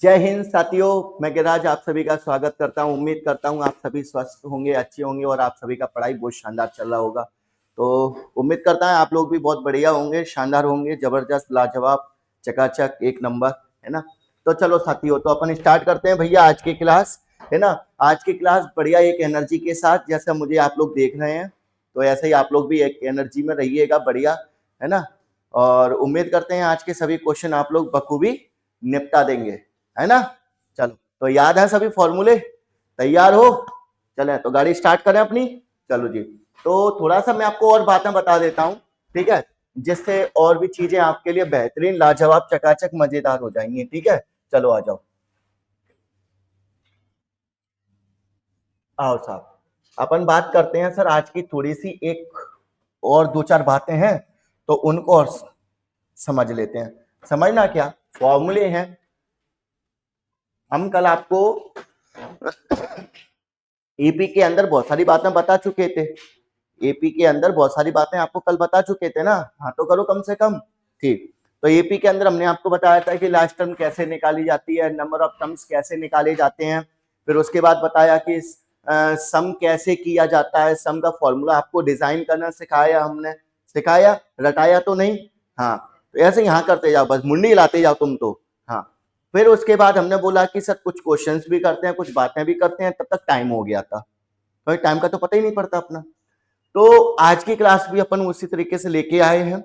जय हिंद साथियों, मैं गिरिराज आप सभी का स्वागत करता हूं। उम्मीद करता हूं आप सभी स्वस्थ होंगे, अच्छे होंगे और आप सभी का पढ़ाई बहुत शानदार चल रहा होगा। तो उम्मीद करता है आप लोग भी बहुत बढ़िया होंगे, शानदार होंगे, जबरदस्त, लाजवाब, चकाचक, एक नंबर, है ना। तो चलो साथियों, तो अपन स्टार्ट करते हैं भैया आज की क्लास, है ना। आज की क्लास बढ़िया एक एनर्जी के साथ, जैसा मुझे आप लोग देख रहे हैं, तो ऐसे ही आप लोग भी एक एनर्जी में रहिएगा, बढ़िया, है ना। और उम्मीद करते हैं आज के सभी क्वेश्चन आप लोग बखूबी निपटा देंगे, है ना। चलो, तो याद है सभी फॉर्मूले, तैयार हो? चले तो गाड़ी स्टार्ट करें अपनी। चलो जी, तो थोड़ा सा मैं आपको और बातें बता देता हूं, ठीक है, जिससे और भी चीजें आपके लिए बेहतरीन, लाजवाब, चकाचक, मजेदार हो जाएंगी, ठीक है। चलो आ जाओ, आओ साहब, अपन बात करते हैं सर आज की थोड़ी सी एक और दो चार बातें हैं, तो उनको और समझ लेते हैं। समझना क्या, फॉर्मूले हैं। हम कल आपको एपी के अंदर बहुत सारी बातें बता चुके थे। एपी के अंदर बहुत सारी बातें आपको कल बता चुके थे ना, हाँ तो करो कम से कम, ठीक। तो एपी के अंदर हमने आपको बताया था कि लास्ट टर्म कैसे निकाली जाती है, नंबर ऑफ टर्म्स कैसे निकाले जाते हैं, फिर उसके बाद बताया कि सम कैसे किया जाता है, सम का फॉर्मूला आपको डिजाइन करना सिखाया हमने, सिखाया, रटाया तो नहीं, हाँ। तो ऐसे यहाँ करते जाओ, बस मुंडी हिलाते जाओ तुम तो, हाँ। फिर उसके बाद हमने बोला कि सर कुछ क्वेश्चंस भी करते हैं, कुछ बातें भी करते हैं, तब तक टाइम हो गया था, तो टाइम का तो पता ही नहीं पड़ता अपना। तो आज की क्लास भी अपन उसी तरीके से लेके आए हैं,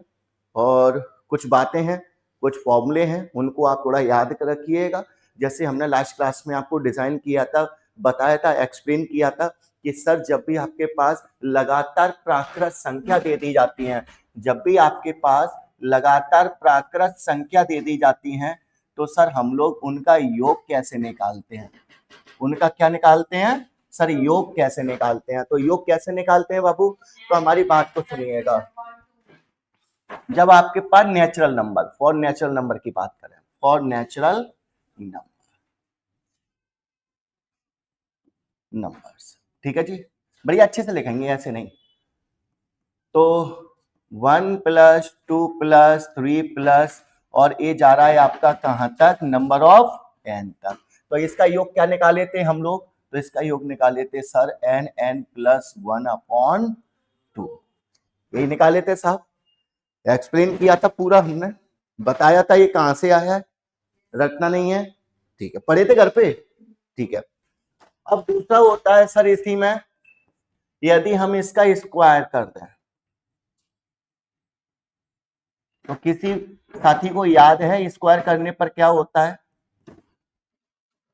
और कुछ बातें हैं, कुछ फॉर्मूले हैं, उनको आप थोड़ा याद कर रखिएगा। जैसे हमने लास्ट क्लास में आपको डिजाइन किया था, बताया था, एक्सप्लेन किया था कि सर जब भी आपके पास लगातार प्राकृत संख्या दे दी जाती है, जब भी आपके पास लगातार प्राकृत संख्या दे दी जाती हैं, तो सर हम लोग उनका योग कैसे निकालते हैं, उनका क्या निकालते हैं सर, योग कैसे निकालते हैं। तो योग कैसे निकालते हैं बाबू, तो हमारी बात को सुनिएगा। जब आपके पास natural number, for natural number की बात करें, फॉर नेचुरल नंबर्स, ठीक है जी, बढ़िया अच्छे से लिखेंगे, ऐसे नहीं। तो 1+2+3+ और ये जा रहा है आपका कहां तक, नंबर ऑफ n तक। तो इसका योग क्या निकाले थे हम लोग, तो इसका योग निकाले थे सर n+1/2, यही निकाले थे साहब। एक्सप्लेन किया था पूरा हमने, बताया था ये कहां से आया है, रटना नहीं है, ठीक है, पढ़े थे घर पे, ठीक है। अब दूसरा होता है सर इसी में, यदि हम इसका स्क्वायर कर दें, तो किसी साथी को याद है स्क्वायर करने पर क्या होता है,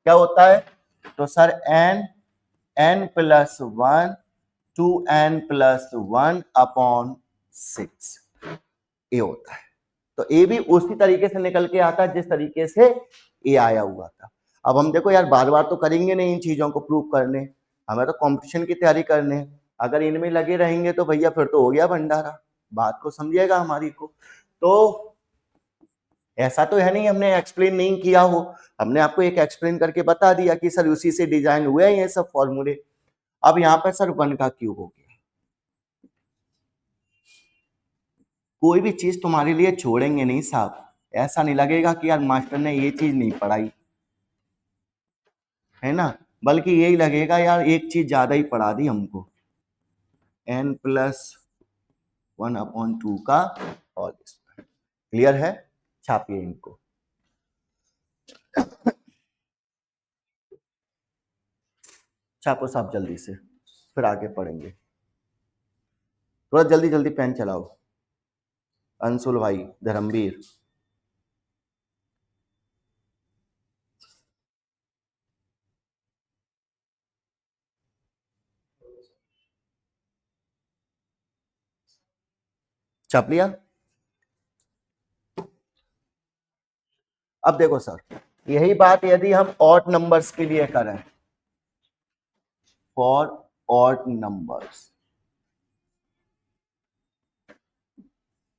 क्या होता है, तो सर n+1 2n+1/6 ये होता है। तो ए भी उसी तरीके से निकल के आता है जिस तरीके से ए आया हुआ था। अब हम देखो यार, बार बार तो करेंगे नहीं इन चीजों को प्रूव करने, हमें तो कंपटीशन की तैयारी करने, अगर इनमें लगे रहेंगे तो भैया फिर तो हो गया भंडारा, बात को समझिएगा हमारी को। तो ऐसा तो है नहीं हमने एक्सप्लेन नहीं किया हो, हमने आपको एक एक्सप्लेन करके बता दिया कि सर उसी से डिजाइन हुए हैं ये सब फॉर्मूले। अब यहाँ पर सर 1 का क्यूब हो गया, कोई भी चीज तुम्हारे लिए छोड़ेंगे नहीं साहब, ऐसा नहीं लगेगा कि यार मास्टर ने ये चीज नहीं पढ़ाई, है ना, बल्कि यही लगेगा यार एक चीज ज्यादा ही पढ़ा दी हमको, n+1/2 का और क्लियर है, छापिए इनको। छापो साहब जल्दी से, फिर आगे पढ़ेंगे, थोड़ा जल्दी जल्दी पेन चलाओ। अंशुल भाई, धर्मवीर, छाप लिया। अब देखो सर, यही बात यदि हम ऑड नंबर्स के लिए करें, for odd numbers,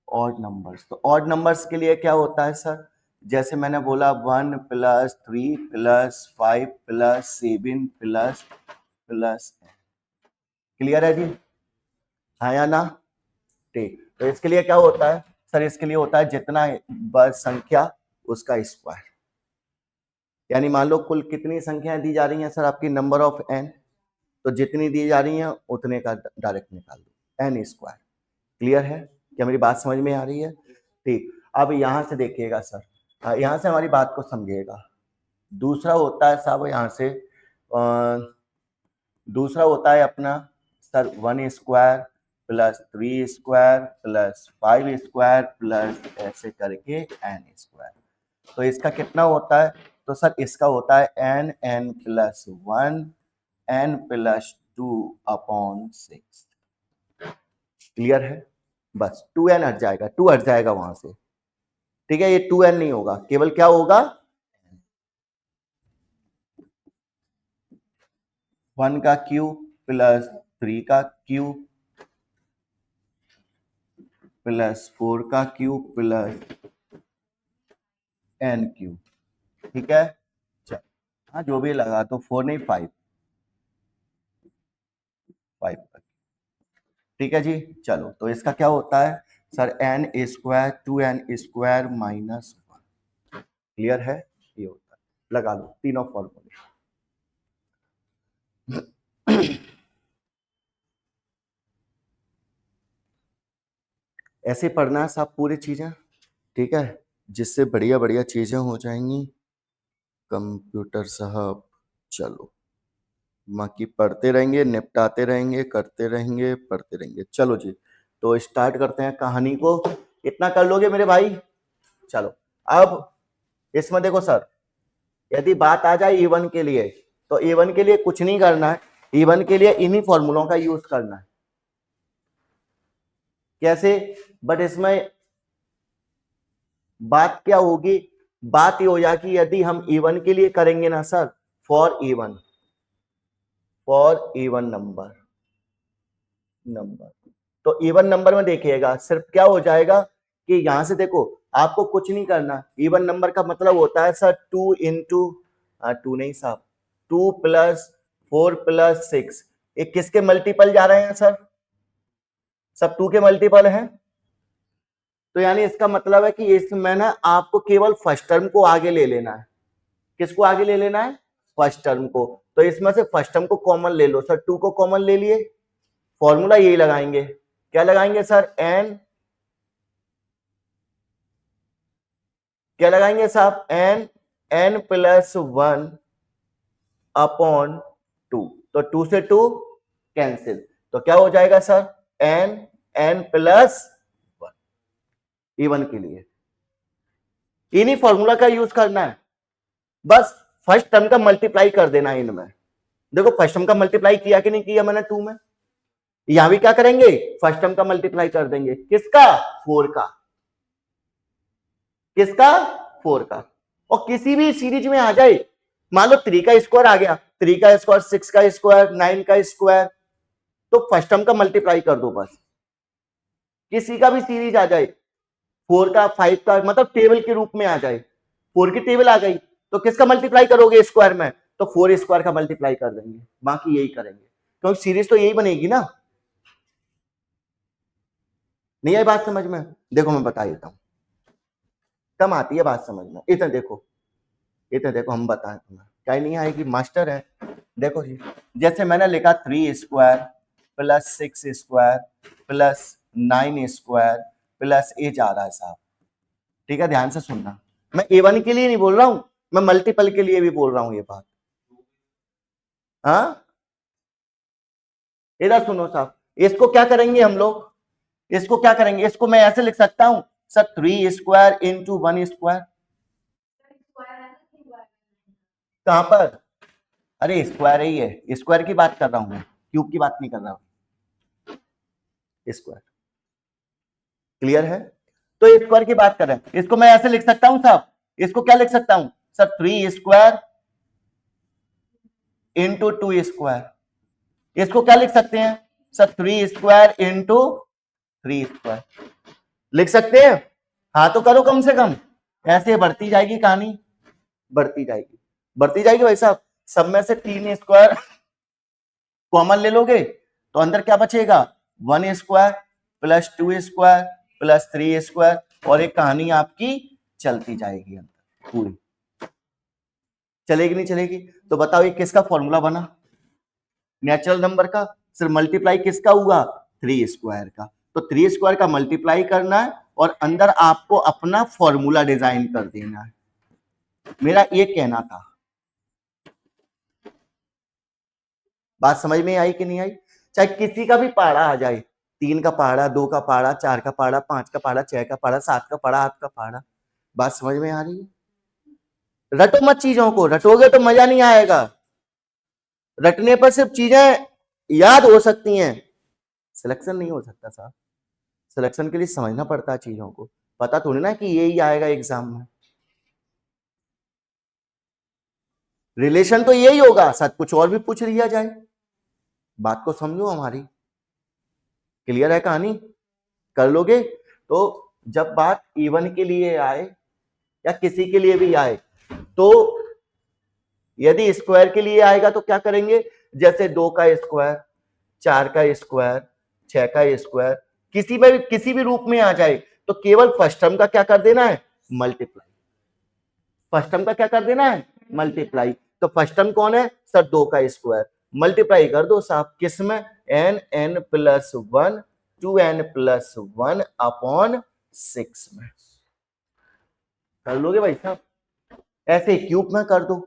odd numbers, तो ऑड नंबर्स के लिए क्या होता है सर, जैसे मैंने बोला 1+3+5+7++, क्लियर है जी, हाँ या ना, ठीक। तो इसके लिए क्या होता है सर, इसके लिए होता है जितना बस संख्या उसका स्क्वायर, यानी मान लो कुल कितनी संख्याएं दी जा रही हैं सर आपकी, नंबर ऑफ n, तो जितनी दी जा रही हैं उतने का डायरेक्ट निकाल दो, n स्क्वायर। क्लियर है? क्या मेरी बात समझ में आ रही है? ठीक। अब यहां से देखिएगा सर, यहां से हमारी बात को समझिएगा। दूसरा होता है साहब यहां से दूसरा होता है अपना sir 1 square plus 3 square plus 5 square plus ऐसे करके n स्क्वायर। तो इसका कितना होता है? तो सर इसका होता है n plus 1 n plus 2 upon 6। Clear है? बस 2n हट जाएगा, 2 हट जाएगा वहां से। ठीक है, ये 2n नहीं होगा, केवल क्या होगा 1 का क्यूब प्लस 3 का क्यूब प्लस 4 का क्यूब प्लस n क्यूब। ठीक है, चल हाँ जो भी लगा तो 4 नहीं 5 ठीक है जी। चलो तो इसका क्या होता है sir n square 2n square minus 1। Clear है? ये होता है, लगा लो तीनों फॉर्मूले। ऐसे पढ़ना है साहब पूरी चीजें, ठीक है, जिससे बढ़िया बढ़िया चीजें हो जाएंगी कंप्यूटर साहब। चलो बाकी पढ़ते रहेंगे, निपटाते रहेंगे, करते रहेंगे, पढ़ते रहेंगे। चलो जी, तो स्टार्ट करते हैं कहानी को। इतना कर लोगे मेरे भाई? चलो अब इसमें देखो सर, यदि बात आ जाए E1 के लिए, तो E1 के लिए कुछ नहीं करना है, E1 के लिए इन्हीं फॉर्मूलों का यूज करना है। कैसे? बट इसमें बात क्या होगी, बात ये हो जाएगी यदि हम E1 के लिए करेंगे ना सर, फॉर E1 नंबर तो E1 नंबर में देखिएगा सिर्फ क्या हो जाएगा कि यहां से देखो आपको कुछ नहीं करना। E1 नंबर का मतलब होता है सर 2 इंटू 2 नहीं साहब 2 प्लस 4 प्लस 6। ये किसके मल्टीपल जा रहे हैं सर? सब 2 के मल्टीपल हैं। तो यानी इसका मतलब है कि इसमें ना आपको केवल फर्स्ट टर्म को आगे ले लेना है। किसको आगे ले लेना है? फर्स्ट टर्म को। तो इसमें से फर्स्ट टर्म को कॉमन ले लो सर, 2 को कॉमन ले लिए, फॉर्मूला यही लगाएंगे। क्या लगाएंगे सर? क्या लगाएंगे साहब? n plus 1 upon 2। तो 2 से 2 कैंसिल, तो क्या हो जाएगा सर? n plus 1। E1 के लिए इन्हीं फॉर्मूला का यूज करना है, बस फर्स्ट टर्म का मल्टीप्लाई कर देना है इनमें। देखो फर्स्ट टर्म का मल्टीप्लाई किया कि नहीं किया मैंने 2 में, यहां भी क्या करेंगे? फर्स्ट टर्म का मल्टीप्लाई कर देंगे। किसका? 4 का। किसका? 4 का। और किसी भी सीरीज में आ जाए, मान लो 3 का स्क्वायर आ गया, 3 का स्क्वायर 6 का स्क्वायर 9 का स्क्वायर, तो फर्स्ट टर्म का मल्टीप्लाई कर दो बस। किसी का भी सीरीज आ जाए 4 का 5 का, मतलब टेबल के रूप में आ जाए, 4 की टेबल आ गई तो किसका मल्टीप्लाई करोगे स्क्वायर में? तो 4 स्क्वायर का मल्टीप्लाई कर देंगे। बाकी यही करेंगे क्योंकि सीरीज तो यही बनेगी ना। नहीं आई बात समझ में? देखो मैं बता देता हूं, कम आती है बात समझ में। इतना देखो हम बताएं तुम्हें, क्या नहीं आएगी, मास्टर है। देखो जी, जैसे मैंने लिखा 3 square plus 6 square plus 9 square plus a जा रहा है साहब। ठीक है, ध्यान से सुनना, मैं A1 के लिए नहीं बोल रहा हूं, मैं मल्टीपल के लिए भी बोल रहा हूं ये बात। हाँ इधर सुनो साहब, इसको क्या करेंगे हम लोग? इसको क्या करेंगे? इसको मैं ऐसे लिख सकता हूं सर 3 स्क्वायर इंटू 1 स्क्वायर। कहां पर? अरे स्क्वायर ही है, स्क्वायर की बात कर रहा हूं मैं, क्यूब की बात नहीं कर रहा हूं। स्क्वायर क्लियर है? तो स्क्वायर की बात कर रहे हैं, इसको मैं ऐसे लिख सकता हूं साहब, इसको क्या लिख सकता हूं सर? 3 square into 2 square. इसको क्या लिख सकते हैं सर? 3 स्क्वायर इंटू 3 स्क्वायर लिख सकते हैं। हाँ तो करो कम से कम, ऐसे बढ़ती जाएगी कहानी, बढ़ती जाएगी भाई साहब। सब में से 3 स्क्वायर कॉमन ले लोगे तो अंदर क्या बचेगा? 1 square plus 2 square plus 3 square, और एक कहानी आपकी चलती जाएगी अंदर पूरी। चलेगी नहीं चलेगी? तो बताओ ये किसका फॉर्मूला बना? नेचुरल नंबर का। सिर्फ मल्टीप्लाई किसका हुआ? 3 स्क्वायर का। तो 3 स्क्वायर का मल्टीप्लाई करना है और अंदर आपको अपना फॉर्मूला डिजाइन कर देना है। मेरा ये कहना था। बात समझ में आई कि नहीं आई? चाहे किसी का भी पहाड़ा आ जाए, 3 का पहाड़ा, 2 का पहाड़ा, 4 का पहाड़ा, 5 का पहाड़ा, 6 का पहाड़ा, 7 का पहाड़ा, 8 का पहाड़ा, बात समझ में आ रही है? रटो मत चीजों को, रटोगे तो मजा नहीं आएगा। रटने पर सिर्फ चीजें याद हो सकती हैं, सिलेक्शन नहीं हो सकता साहब। सिलेक्शन के लिए समझना पड़ता है चीजों को, पता थोड़ी ना कि यही आएगा एग्जाम में। रिलेशन तो यही होगा, साथ कुछ और भी पूछ लिया जाए। बात को समझो हमारी, क्लियर है कहानी? कर लोगे? तो जब बात इवन के लिए आए या किसी के लिए भी आए, तो यदि स्क्वायर के लिए आएगा तो क्या करेंगे? जैसे 2 का स्क्वायर, 4 का स्क्वायर, 6 का स्क्वायर, किसी भी रूप में आ जाए तो केवल फर्स्ट टर्म का क्या कर देना है? मल्टीप्लाई। फर्स्ट टर्म का क्या कर देना है? मल्टीप्लाई। तो फर्स्ट टर्म कौन है सर? 2 का स्क्वायर। मल्टीप्लाई कर दो साहब, किसमें? n plus 1 2n plus 1 upon 6 में। कर लोगे भाई साहब? ऐसे क्यूब में कर दो।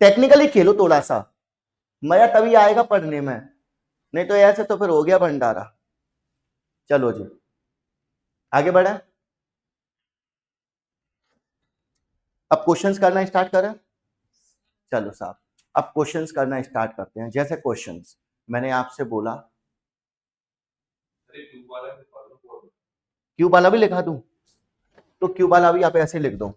टेक्निकली खेलो थोड़ा सा, मजा तभी आएगा पढ़ने में, नहीं तो ऐसे तो फिर हो गया भंडारा। चलो जी आगे बढ़े। अब क्वेश्चंस करना स्टार्ट करें। चलो साहब अब क्वेश्चंस करना स्टार्ट करते हैं। जैसे क्वेश्चंस मैंने आपसे बोला, क्यूब वाला भी लिखा दूं? तो क्यूब वाला भी आप ऐसे लिख दो।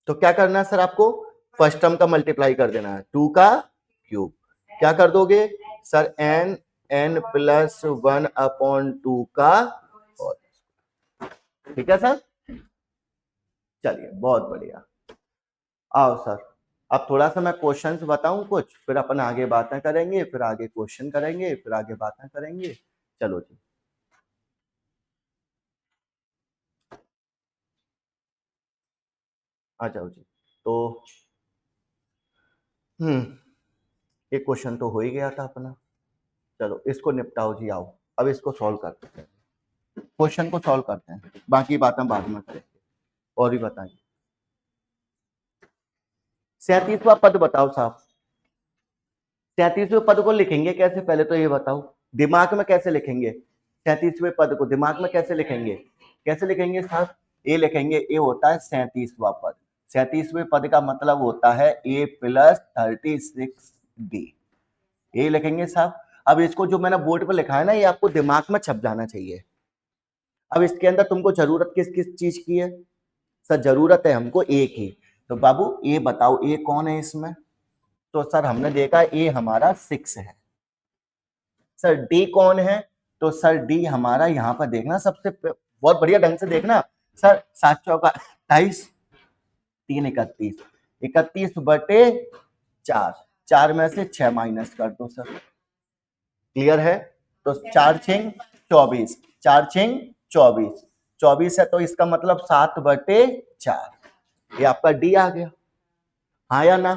तो क्या करना है सर आपको? फर्स्ट टर्म का मल्टीप्लाई कर देना है, 2 का क्यूब। क्या कर दोगे सर? n प्लस 1 अपॉन 2 का। ठीक है सर, चलिए बहुत बढ़िया। आओ सर अब थोड़ा सा मैं क्वेश्चंस बताऊं कुछ, फिर अपन आगे बातें करेंगे, फिर आगे क्वेश्चन करेंगे, फिर आगे बातें करेंगे। चलो जी आ जाओ जी। तो ये क्वेश्चन तो हो ही गया था अपना। चलो इसको निपटाओ जी। आओ अब इसको सॉल्व करते हैं, क्वेश्चन को सॉल्व करते हैं, बाकी बातें बाद में करेंगे। और भी बताइए 37वां पद बताओ साहब। 37वें पद को लिखेंगे कैसे, पहले तो ये बताओ। दिमाग में कैसे लिखेंगे 37वें पद को? दिमाग में कैसे लिखेंगे? कैसे लिखेंगे साहब? ये लिखेंगे, ये होता है 37वां पद। 37वें पद का मतलब होता है a प्लस 36d। ये लिखेंगे साहब। अब इसको जो मैंने बोर्ड पर लिखा है ना, ये आपको दिमाग में छप जाना चाहिए। अब इसके अंदर तुमको जरूरत किस किस चीज की है सर? जरूरत है हमको ए की। तो बाबू ए बताओ, ए कौन है इसमें? तो सर हमने देखा ए हमारा 6 है। सर डी कौन है? तो सर डी हमारा यहाँ पर देखना, सबसे बहुत बढ़िया ढंग से देखना सर। 7 चौका 28, 3 31, 31 बटे 4, 4 में से 6 माइनस कर दो सर। क्लियर है? तो 4 6 24, 4 6 24, 24 है तो इसका मतलब 7 बटे 4। ये आपका डी आ गया। हाँ या ना?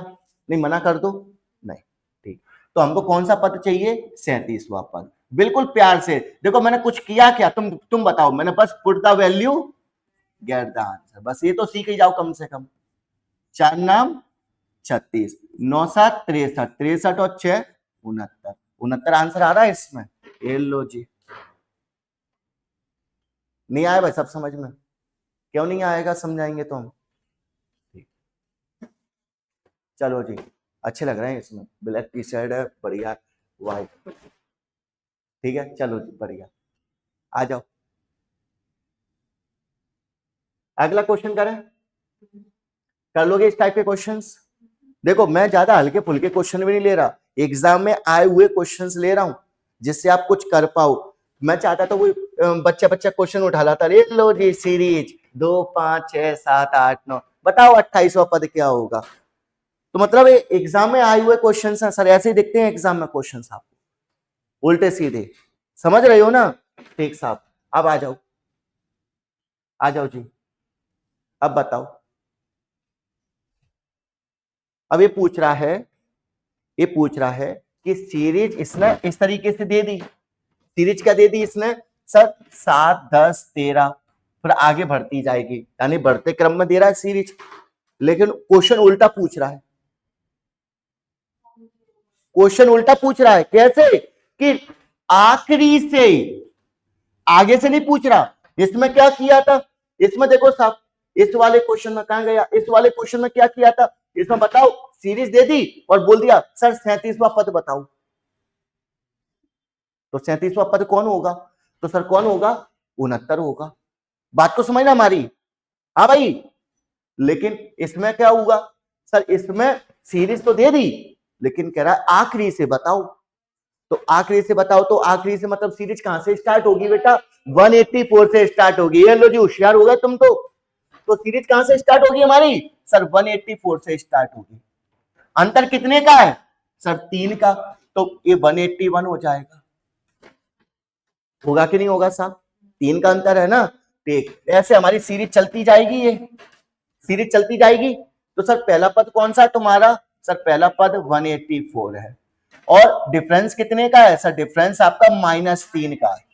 नहीं मना कर दो, नहीं ठीक। तो हमको कौन सा पद चाहिए? 37वां पद। बिल्कुल प्यार से देखो, मैंने कुछ किया क्या? तुम बताओ। मैंने बस put the value get the answer, बस ये तो सीख ही जाओ कम से कम। 4 नाम 36, 9 7 63, 63 और 6 69, 69 आंसर आ रहा है इसमें। ये लो जी। नहीं आया भाई सब समझ में? क्यों नहीं आएगा, समझाएंगे तो हम। चलो जी अच्छे लग रहे हैं इसमें, ब्लैक टी शर्ट है बढ़िया, वाइट। ठीक है चलो जी बढ़िया, आ जाओ अगला क्वेश्चन करें। कर लोगे इस टाइप के क्वेश्चंस? देखो मैं ज्यादा हल्के फुल्के क्वेश्चन भी नहीं ले रहा, एग्जाम में आए हुए क्वेश्चंस ले रहा हूं जिससे आप कुछ कर पाओ। मैं चाहता था वो बच्चा बच्चा क्वेश्चन उठा लाता, ले लो जी सीरीज 2 5 6 7 8 9, बताओ 28वां पद क्या होगा? तो मतलब ये एग्जाम में आए हुए क्वेश्चन हैं सर, ऐसे ही दिखते हैं एग्जाम में क्वेश्चन आपको, उल्टे सीधे, समझ रहे हो ना? ठीक साहब, अब आ जाओ, आ जाओ जी, अब बताओ। अब ये पूछ रहा है, ये पूछ रहा है कि सीरीज इसने इस तरीके से दे दी, सीरीज क्या दे दी इसने सर, 7 10 13, फिर आगे बढ़ती जाएगी, यानी बढ़ते क्रम में दे रहा है सीरीज, लेकिन क्वेश्चन उल्टा पूछ रहा है, क्वेश्चन उल्टा पूछ रहा है। कैसे? कि आखिरी से, आगे से नहीं पूछ रहा। इसमें क्या किया था, इसमें देखो साहब, इस वाले क्वेश्चन में कहां गया, इस वाले क्वेश्चन में क्या किया था, इसमें बताओ सीरीज दे दी और बोल दिया सर 37वां पद बताओ। तो 37वां पद कौन होगा? तो सर कौन होगा? 69 होगा। बात तो समझना हमारी, हाँ भाई। लेकिन इसमें क्या हुआ सर, इसमें सीरीज तो दे दी, लेकिन कह रहा है आखिरी से बताओ। तो आखिरी से बताओ, तो आखिरी से मतलब सीरीज कहां से स्टार्ट होगी बेटा? 184 से स्टार्ट होगी। ये लो जी, होशियार हो गए तुम तो सीरीज कहां से स्टार्ट होगी हमारी? सर 184 से स्टार्ट होगी। अंतर कितने का है सर? 3 का। तो ये 181 हो जाएगा, होगा कि नहीं होगा साहब? 3 का अंतर है ना। ठीक, ऐसे हमारी सीरीज चलती जाएगी, ये सीरीज चलती जाएगी। तो सर पहला पद कौन सा है तुम्हारा? सर पहला पद 184 है, और डिफरेंस कितने का है सर? डिफरेंस आपका -3 का है,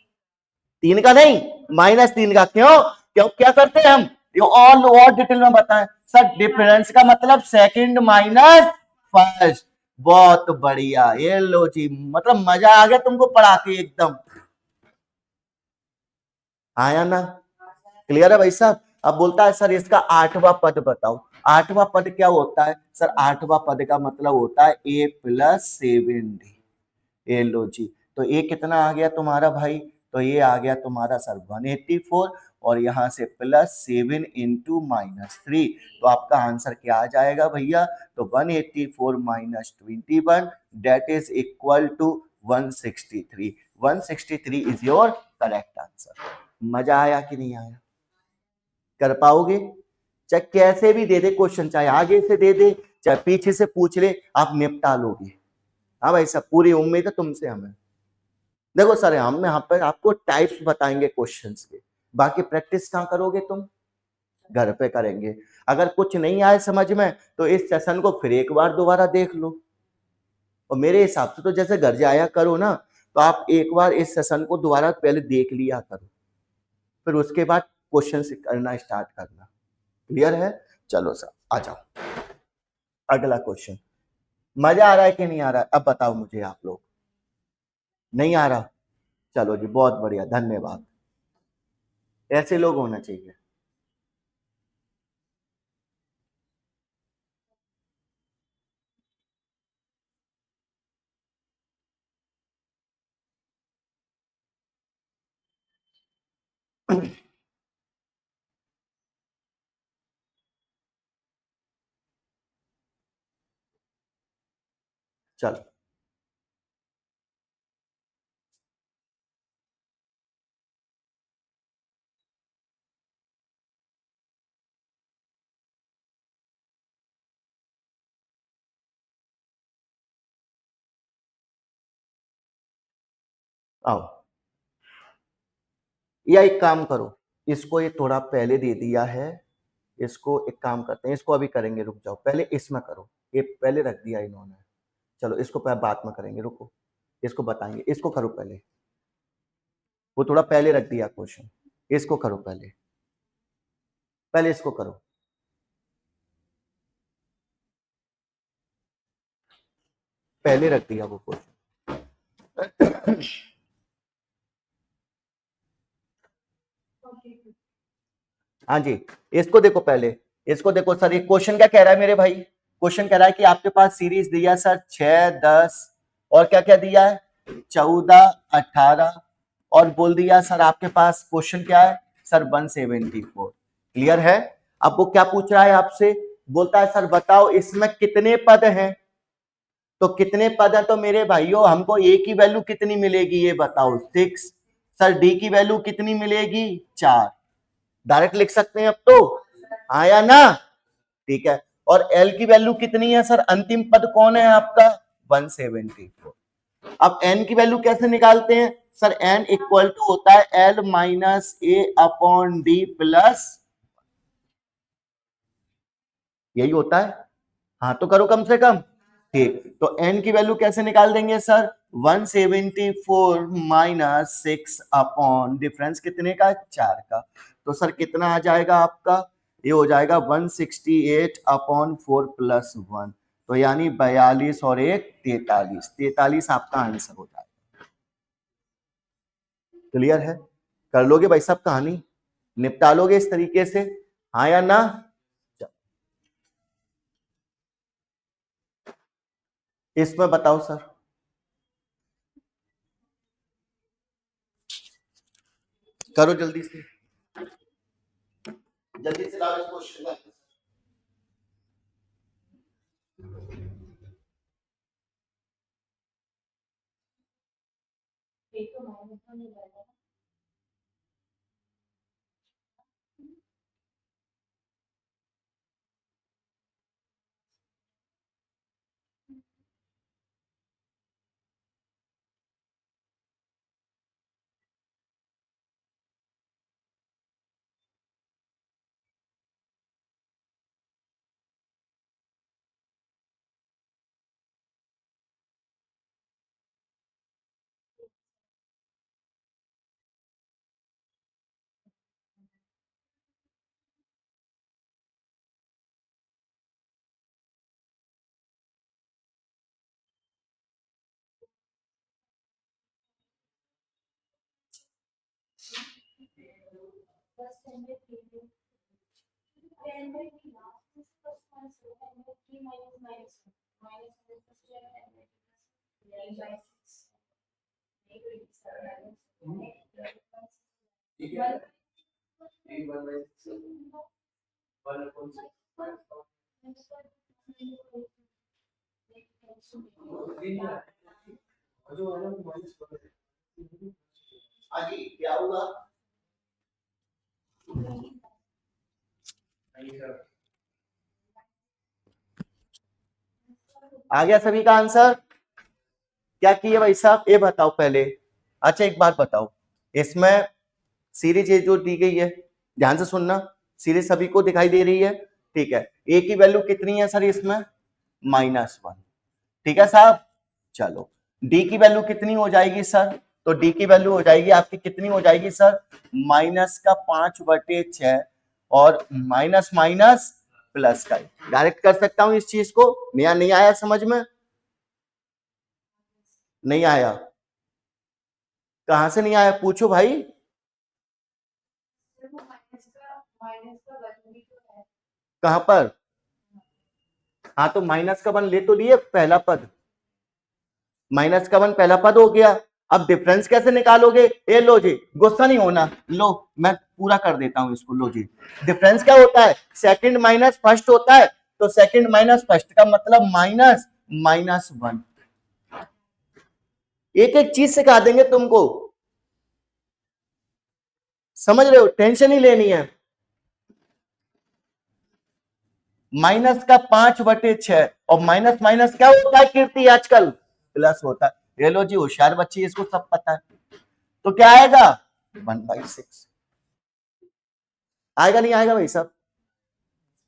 3 का नहीं, -3 का। क्यों क्यों, क्या करते हैं हम, ये ऑल और डिटेल में बताएं सर। डिफरेंस का मतलब सेकंड माइनस फर्स्ट। बहुत बढ़िया, ये लो जी, मतलब मजा आ गया तुमको पढ़ा के एकदम, आया ना? क्लियर है भाई साहब? अब बोलता है सर इसका 8वां पद बताओ। 8वां पद क्या होता है सर? 8वां पद का मतलब होता है a + 7d। ये लो जी, तो ये कितना आ गया तुम्हारा भाई? तो ये आ गया तुम्हारा सर 184, और यहां से +7 इंटू -3, तो आपका आंसर क्या आ जाएगा भैया? तो 184 - 21, that is equal to 163। 163 is your correct answer. मजा आया कि नहीं आया? कर पाओगे? चाहे कैसे भी दे दे क्वेश्चन, चाहे आगे से दे दे चाहे पीछे से पूछ ले, आप निपटा लोगे। हाँ भाई साहब, पूरी उम्मीद है तुमसे हमें। देखो सर, हम यहाँ पर आपको टाइप्स बताएंगे क्वेश्चंस के, बाकी प्रैक्टिस कहाँ करोगे तुम? घर पे करेंगे। अगर कुछ नहीं आए समझ में तो इस सेशन को फिर एक बार दोबारा देख लो, और मेरे हिसाब से तो जैसे घर जाया करो ना, तो आप एक बार इस सेशन को दोबारा पहले देख लिया करो, फिर उसके बाद क्वेश्चन करना स्टार्ट करना। क्लियर है? चलो सर आ जाओ, अगला क्वेश्चन। मजा आ रहा है कि नहीं आ रहा है? अब बताओ मुझे आप लोग। नहीं आ रहा? चलो जी, बहुत बढ़िया, धन्यवाद। ऐसे लोग होना चाहिए। चलो आओ, या एक काम करो, इसको ये थोड़ा पहले दे दिया है, इसको एक काम करते हैं, इसको अभी करेंगे, रुक जाओ, पहले इसमें करो, ये पहले रख दिया इन्होंने। चलो इसको बाद में करेंगे, रुको, इसको बताएंगे, इसको करो पहले, वो थोड़ा पहले रख दिया क्वेश्चन, इसको करो पहले, पहले इसको करो। पहले रख दिया वो क्वेश्चन। हाँ जी, इसको देखो पहले, इसको देखो सर, ये क्वेश्चन क्या कह रहा है मेरे भाई? क्वेश्चन कह रहा है कि आपके पास सीरीज दिया सर 6 10 और क्या क्या दिया है, 14 18, और बोल दिया सर आपके पास क्वेश्चन क्या है सर 174। क्लियर है? अब वो क्या पूछ रहा है आपसे? बोलता है सर बताओ इसमें कितने पद हैं। तो कितने पद है तो मेरे भाइयों हमको ए की वैल्यू कितनी मिलेगी ये बताओ, 6। सर डी की वैल्यू कितनी मिलेगी? 4। डायरेक्ट लिख सकते हैं अब तो, आया ना? ठीक है, और एल की वैल्यू कितनी है सर, अंतिम पद कौन है आपका 174। अब एन की वैल्यू कैसे निकालते हैं सर, एन इक्वल टू होता है एल माइनस ए अपॉन डी प्लस, यही होता है, हाँ तो करो कम से कम। ठीक, तो एन की वैल्यू कैसे निकाल देंगे सर, 174 माइनस 6 अपॉन डिफरेंस कितने का, 4 का, तो सर कितना आ जाएगा आपका, ये हो जाएगा 168 अपॉन 4 प्लस 1, तो यानी 42 और 1 43, 43 आपका आंसर हो जाएगा। क्लियर है, कर लोगे भाई साहब, कहानी निपटा लोगे इस तरीके से, हाँ या ना। इसमें बताओ सर, करो जल्दी से, जल्दी से लाओ इस क्वेश्चन का। आगे क्या होगा, आ गया सभी का आंसर, क्या किए भाई साहब ये बताओ पहले। अच्छा एक बात बताओ, इसमें सीरीज ये जो दी गई है, ध्यान से सुनना, सीरीज सभी को दिखाई दे रही है, ठीक है, ए की वैल्यू कितनी है सर इसमें, -1, ठीक है साहब। चलो डी की वैल्यू कितनी हो जाएगी सर, तो डी की वैल्यू हो जाएगी आपकी कितनी हो जाएगी सर, -5/6 और माइनस माइनस प्लस का, डायरेक्ट कर सकता हूं इस चीज को, नया नहीं आया समझ में, नहीं आया, कहां से नहीं आया पूछो भाई, कहां पर, हाँ तो माइनस का 1 ले तो लिए पहला पद, माइनस का 1 पहला पद हो गया, अब डिफरेंस कैसे निकालोगे, ये लो जी, गुस्सा नहीं होना, लो मैं पूरा कर देता हूं इसको, लो जी, डिफरेंस क्या होता है, सेकंड माइनस फर्स्ट होता है, तो सेकंड माइनस फर्स्ट का मतलब माइनस -1, एक एक चीज सिखा देंगे तुमको, समझ रहे हो, टेंशन ही लेनी है। माइनस का 5/6 और माइनस माइनस क्या होता है कीर्ति आजकल, प्लस होता है, ये लो जी होशियार बच्ची, इसको सब पता है, तो क्या आएगा 1/6, आएगा नहीं आएगा भाई साहब,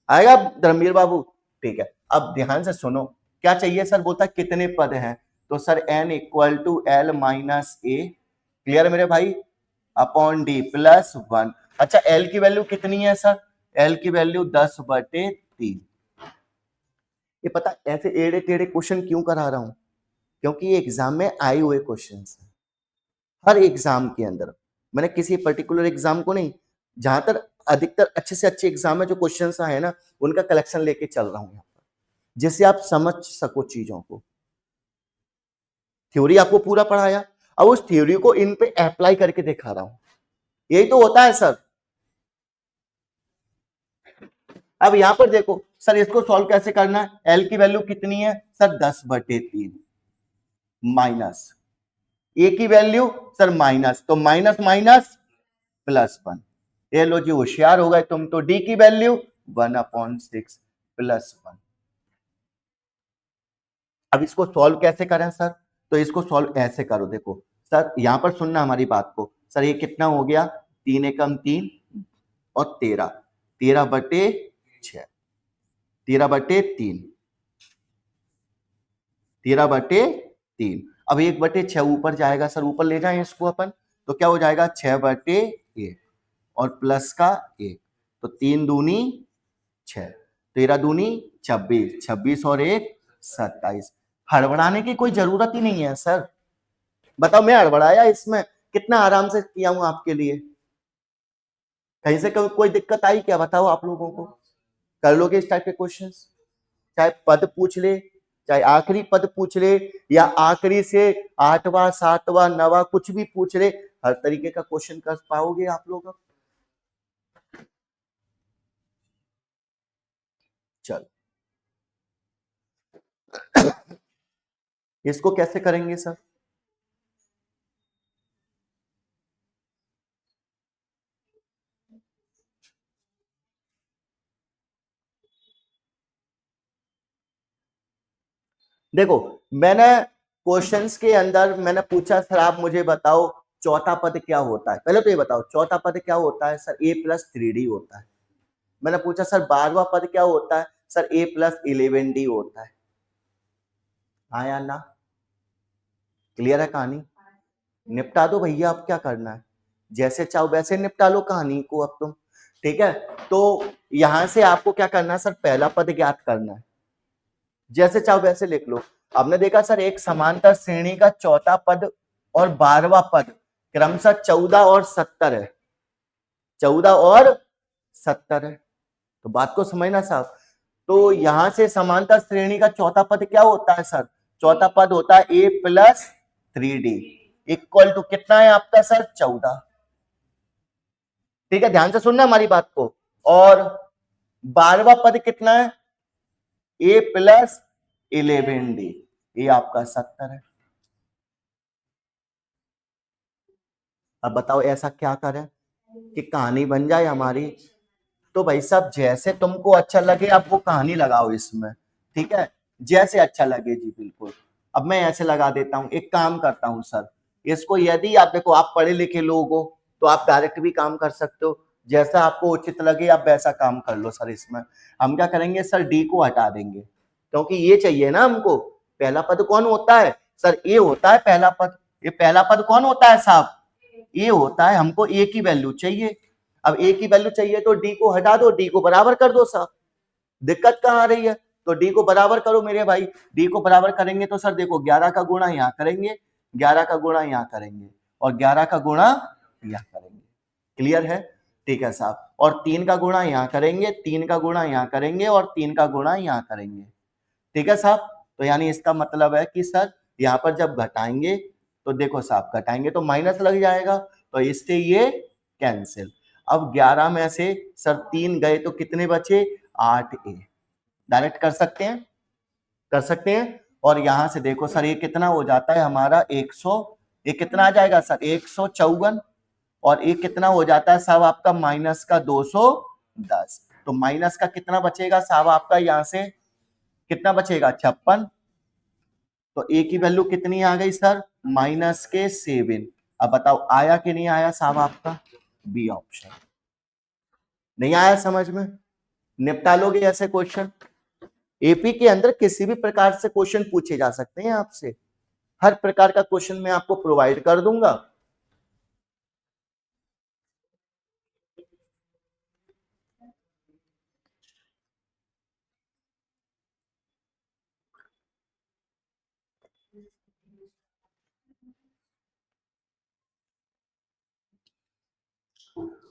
आएगा धर्मवीर बाबू, ठीक है। अब ध्यान से सुनो, क्या चाहिए सर, बोलता कितने पद हैं, तो sir n equal to L minus A, clear मेरे भाई, अपॉन डी प्लस 1, अच्छा l की वैल्यू कितनी है सर, l की वैल्यू 10/3, ये पता ऐसे एड़े टेढ़े क्वेश्चन क्यों करा रहा हूं, क्योंकि ये एग्जाम में आए हुए क्वेश्चन है, हर एग्जाम के अंदर, मैंने किसी पर्टिकुलर एग्जाम को नहीं, जहां तक अधिकतर अच्छे से अच्छे एग्जाम में जो क्वेश्चन आए ना, उनका कलेक्शन लेके चल रहा हूं यहाँ पर, जिससे आप समझ सको चीजों को, थ्योरी आपको पूरा पढ़ाया, अब उस थ्योरी को इन पे अप्लाई करके दिखा रहा हूं, यही तो होता है सर। अब यहां पर देखो सर, इसको सॉल्व कैसे करना है, एल की वैल्यू कितनी है सर 10/3 माइनस ए की वैल्यू सर माइनस, तो माइनस माइनस +1, ये लो जी होशियार हो गए तुम तो, डी की वैल्यू 1/6, +1। अब इसको सॉल्व कैसे करें सर? तो इसको सॉल्व ऐसे करो, देखो सर यहां पर सुनना हमारी बात को। सर ये कितना हो गया? 3 एकम 3 और 13, 13/6, 13/3, 13/3। अब 1/6 ऊपर जाएगा सर, ऊपर ले जाएं इसको अपन, तो क्या हो जाएगा? 6/1 और प्लस का 1, तो 3 दूनी 6, 13 दूनी 26, 26 और 1 27। हड़बड़ाने की कोई जरूरत ही नहीं है सर। बताओ मैं हड़बड़ाया इसमें? कितना आराम से किया हूं आपके लिए। कहीं से कोई दिक्कत आई क्या? बताओ आप लोगों को। कर लोगे इस टाइप के क्वेश्चंस? चाहे पद पूछ ले, चाहे आखिरी पद पूछ ले, या आखिरी से 8वां 7वां 9वां कुछ भी पूछ ले, हर तरीके का क्वेश्चन कर पाओगे आप लोग। चलो इसको कैसे करेंगे सर? देखो मैंने क्वेश्चंस के अंदर मैंने पूछा सर आप मुझे बताओ चौथा पद क्या होता है। पहले तो ये बताओ चौथा पद क्या होता है? सर a+3d होता है। मैंने पूछा सर 12वां पद क्या होता है? सर a+11d होता है। हाँ या ना? क्लियर है कहानी? निपटा दो भैया, अब क्या करना है? जैसे चाहो वैसे निपटा लो कहानी को अब तुम। ठीक है, तो यहां से आपको क्या करना है सर? पहला पद ज्ञात करना है, जैसे चाहो वैसे लिख लो। आपने देखा सर एक समांतर श्रेणी का चौथा पद और 12वां पद क्रमशः 14 और 70 है। 14 और 70 है, तो बात को समझना साहब। तो यहां से समांतर श्रेणी का चौथा पद क्या होता है सर? चौथा पद होता है a+3d इक्वल टू कितना है आपका सर? 14। ठीक है, ध्यान से सुनना हमारी बात को। और 12वां पद कितना है? a+11d, ये आपका 70 है। अब बताओ ऐसा क्या करें कि कहानी बन जाए हमारी? तो भाई साहब जैसे तुमको अच्छा लगे आप वो कहानी लगाओ इसमें, ठीक है, जैसे अच्छा लगे जी बिल्कुल। अब मैं ऐसे लगा देता हूँ, एक काम करता हूँ सर, इसको यदि आप देखो आप पढ़े लिखे लोग हो तो आप डायरेक्ट भी काम कर सकते हो, जैसा आपको उचित लगे आप वैसा काम कर लो सर। इसमें हम क्या करेंगे सर? डी को हटा देंगे, क्योंकि ये चाहिए ना हमको। पहला पद कौन होता है सर? ए होता है पहला पद। ये पहला पद कौन होता है साहब? ए होता है। हमको ए की वैल्यू चाहिए। अब ए की वैल्यू चाहिए तो डी को हटा दो, डी को बराबर कर दो साहब। दिक्कत कहां आ रही है? तो डी को बराबर करो मेरे भाई। डी को बराबर करेंगे तो सर देखो 11 का गुणा यहां करेंगे, 11 का गुणा यहां करेंगे, और 11 का गुणा यहां करेंगे। क्लियर है? ठीक है साहब। और 3 का गुणा यहां करेंगे, 3 का गुणा यहां करेंगे, और 3 का गुणा यहां करेंगे। ठीक है साहब। तो यानी इसका मतलब है कि सर यहाँ पर जब घटाएंगे तो देखो साहब घटाएंगे तो माइनस लग जाएगा, तो इससे ये कैंसिल। अब 11 में से सर 3 गए तो कितने बचे? 8a। डायरेक्ट कर सकते हैं, कर सकते हैं। और यहां से देखो सर ये कितना हो जाता है हमारा 100, ये कितना आ जाएगा सर? 154। और ये कितना हो जाता है साहब आपका? माइनस का 210। तो माइनस का कितना बचेगा साहब आपका? यहां से कितना बचेगा? 56। तो ए की वैल्यू कितनी आ गई सर? -7। अब बताओ आया कि नहीं आया साहब आपका? B option. नहीं आया समझ में? निपटा लोगे ऐसे क्वेश्चन? एपी के अंदर किसी भी प्रकार से क्वेश्चन पूछे जा सकते हैं आपसे, हर प्रकार का क्वेश्चन मैं आपको प्रोवाइड कर दूंगा।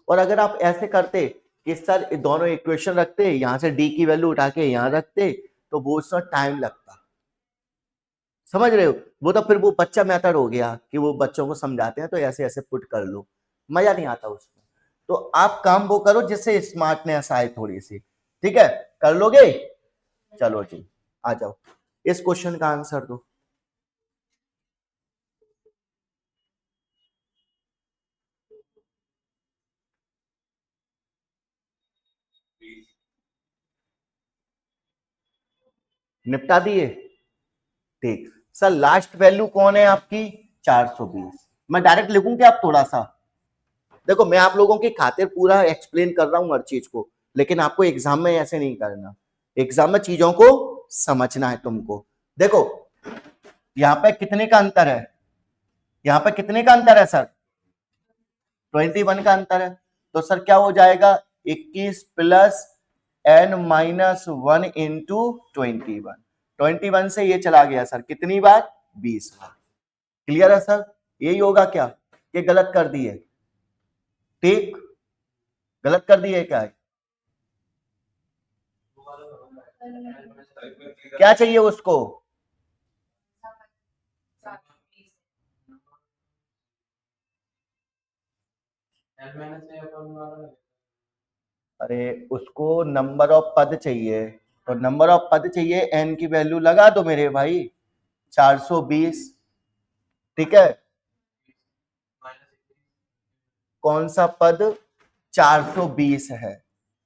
और अगर आप ऐसे करते कि सर दोनों इक्वेशन रखते, यहां से डी की वैल्यू उठा के यहां रखते, तो वो उसमें टाइम लगता। समझ रहे हो? वो तो फिर वो बच्चा मेथड हो गया कि वो बच्चों को समझाते हैं तो ऐसे ऐसे पुट कर लो, मजा नहीं आता उसमें। तो आप काम वो करो जिससे स्मार्टनेस आए थोड़ी सी। ठीक है, कर लोगे? चलो जी, आ जाओ इस क्वेश्चन का आंसर दो। निपटा दिए। ठीक सर, लास्ट वैल्यू कौन है आपकी 420। मैं डायरेक्ट लिखूं क्या आप थोड़ा सा? देखो मैं आप लोगों की खातिर पूरा एक्सप्लेन कर रहा हूं हर चीज को, लेकिन आपको एग्जाम में ऐसे नहीं करना। एग्जाम में चीजों को समझना है तुमको। देखो यहाँ पे कितने का अंतर है, यहाँ पे कितने का अंतर है सर? 21 का अंतर है। तो सर क्या हो जाएगा 21 प्लस n माइनस 1 इंटू 21। 21 से ये चला गया सर कितनी बार? 20 बार। क्लियर है सर? यही होगा क्या? ये गलत कर दिए? ठीक, गलत कर दिए क्या है? क्या चाहिए उसको? अरे उसको नंबर ऑफ पद चाहिए, तो नंबर ऑफ पद चाहिए, एन की वैल्यू लगा दो मेरे भाई 420। ठीक है, कौन सा पद 420 है?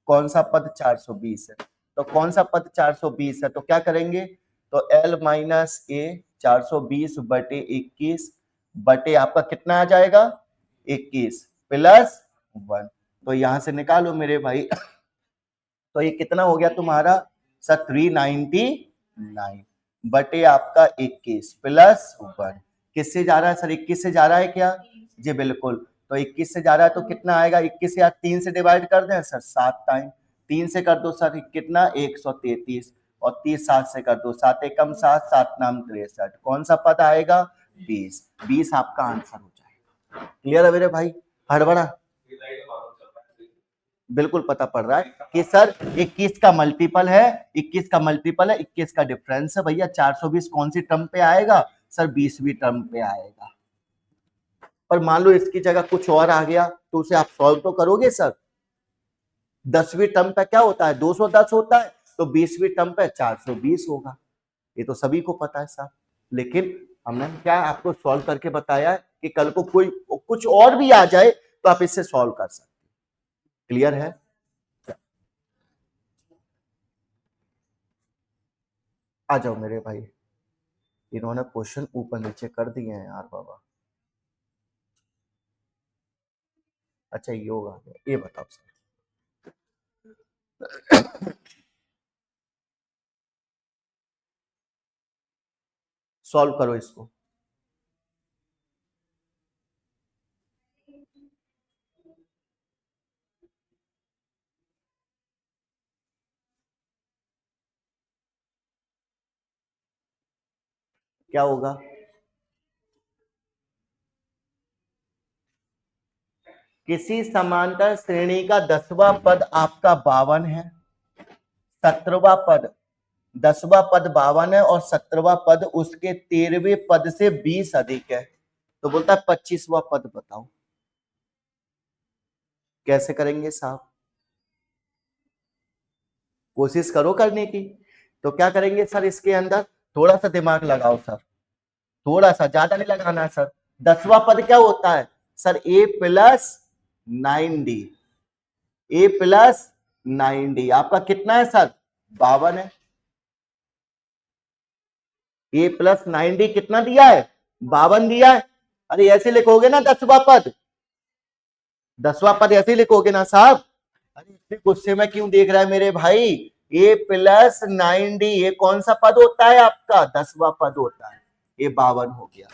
कौन सा पद 420 है? तो कौन सा पद 420 है? तो क्या करेंगे, तो l माइनस ए 420 बटे 21 बटे आपका कितना आ जाएगा 21 प्लस 1। तो यहां से निकालो मेरे भाई तो ये कितना हो गया तुम्हारा सर 399 बटे आपका 21 प्लस 1। किससे जा रहा है सर? 21 से जा रहा है क्या? जी बिल्कुल। तो 21 से जा रहा है तो कितना आएगा? 21 या 3 से डिवाइड कर दें सर 7 टाइम। 3 से कर दो सर कितना 133 और 30 7 से कर दो 7 एकम 7 7 नाम 63। कौन सा पद आएगा? 20। 20 आपका आंसर हो जाएगा। क्लियर है मेरे भाई? हड़बड़ा बिल्कुल पता पड़ रहा है कि सर 21 का मल्टीपल है, 21 का मल्टीपल है, 21 का डिफरेंस है भैया। 420 कौन सी टर्म पे आएगा सर? 20वीं टर्म पे आएगा। पर मान लो इसकी जगह कुछ और आ गया तो उसे आप सॉल्व तो करोगे सर। 10वीं टर्म पे क्या होता है? 210 होता है, तो 20वीं टर्म पे 420 होगा। ये तो सभी को पता है साहब, लेकिन हमने क्या आपको सॉल्व करके बताया है कि कल को कोई कुछ और भी आ जाए तो आप इससे सॉल्व कर सकते। क्लियर है? आ जाओ मेरे भाई, इन्होंने क्वेश्चन ऊपर नीचे कर दिए हैं यार बाबा। अच्छा ये होगा, ये बताओ सर। सॉल्व करो इसको। क्या होगा? किसी समांतर श्रेणी का 10वां पद आपका 52 है, 17वां पद 10वां पद 52 है और 17वां पद उसके 13वें पद से 20 अधिक है, तो बोलता है 25वां पद बताओ। कैसे करेंगे साहब? कोशिश करो करने की। तो क्या करेंगे सर, इसके अंदर थोड़ा सा दिमाग लगाओ सर, थोड़ा सा, ज्यादा नहीं लगाना है सर। 10वां पद क्या होता है sir? a plus 9d, a plus 9d आपका कितना है सर? 52 है। a प्लस 9d कितना दिया है? 52 दिया है। अरे ऐसे लिखोगे ना 10वां पद, 10वां पद ऐसे लिखोगे ना साहब। अरे इतने गुस्से में क्यों देख रहा है मेरे भाई? a प्लस 9d ये कौन सा पद होता है आपका? 10वां पद होता है। ये 52 हो गया।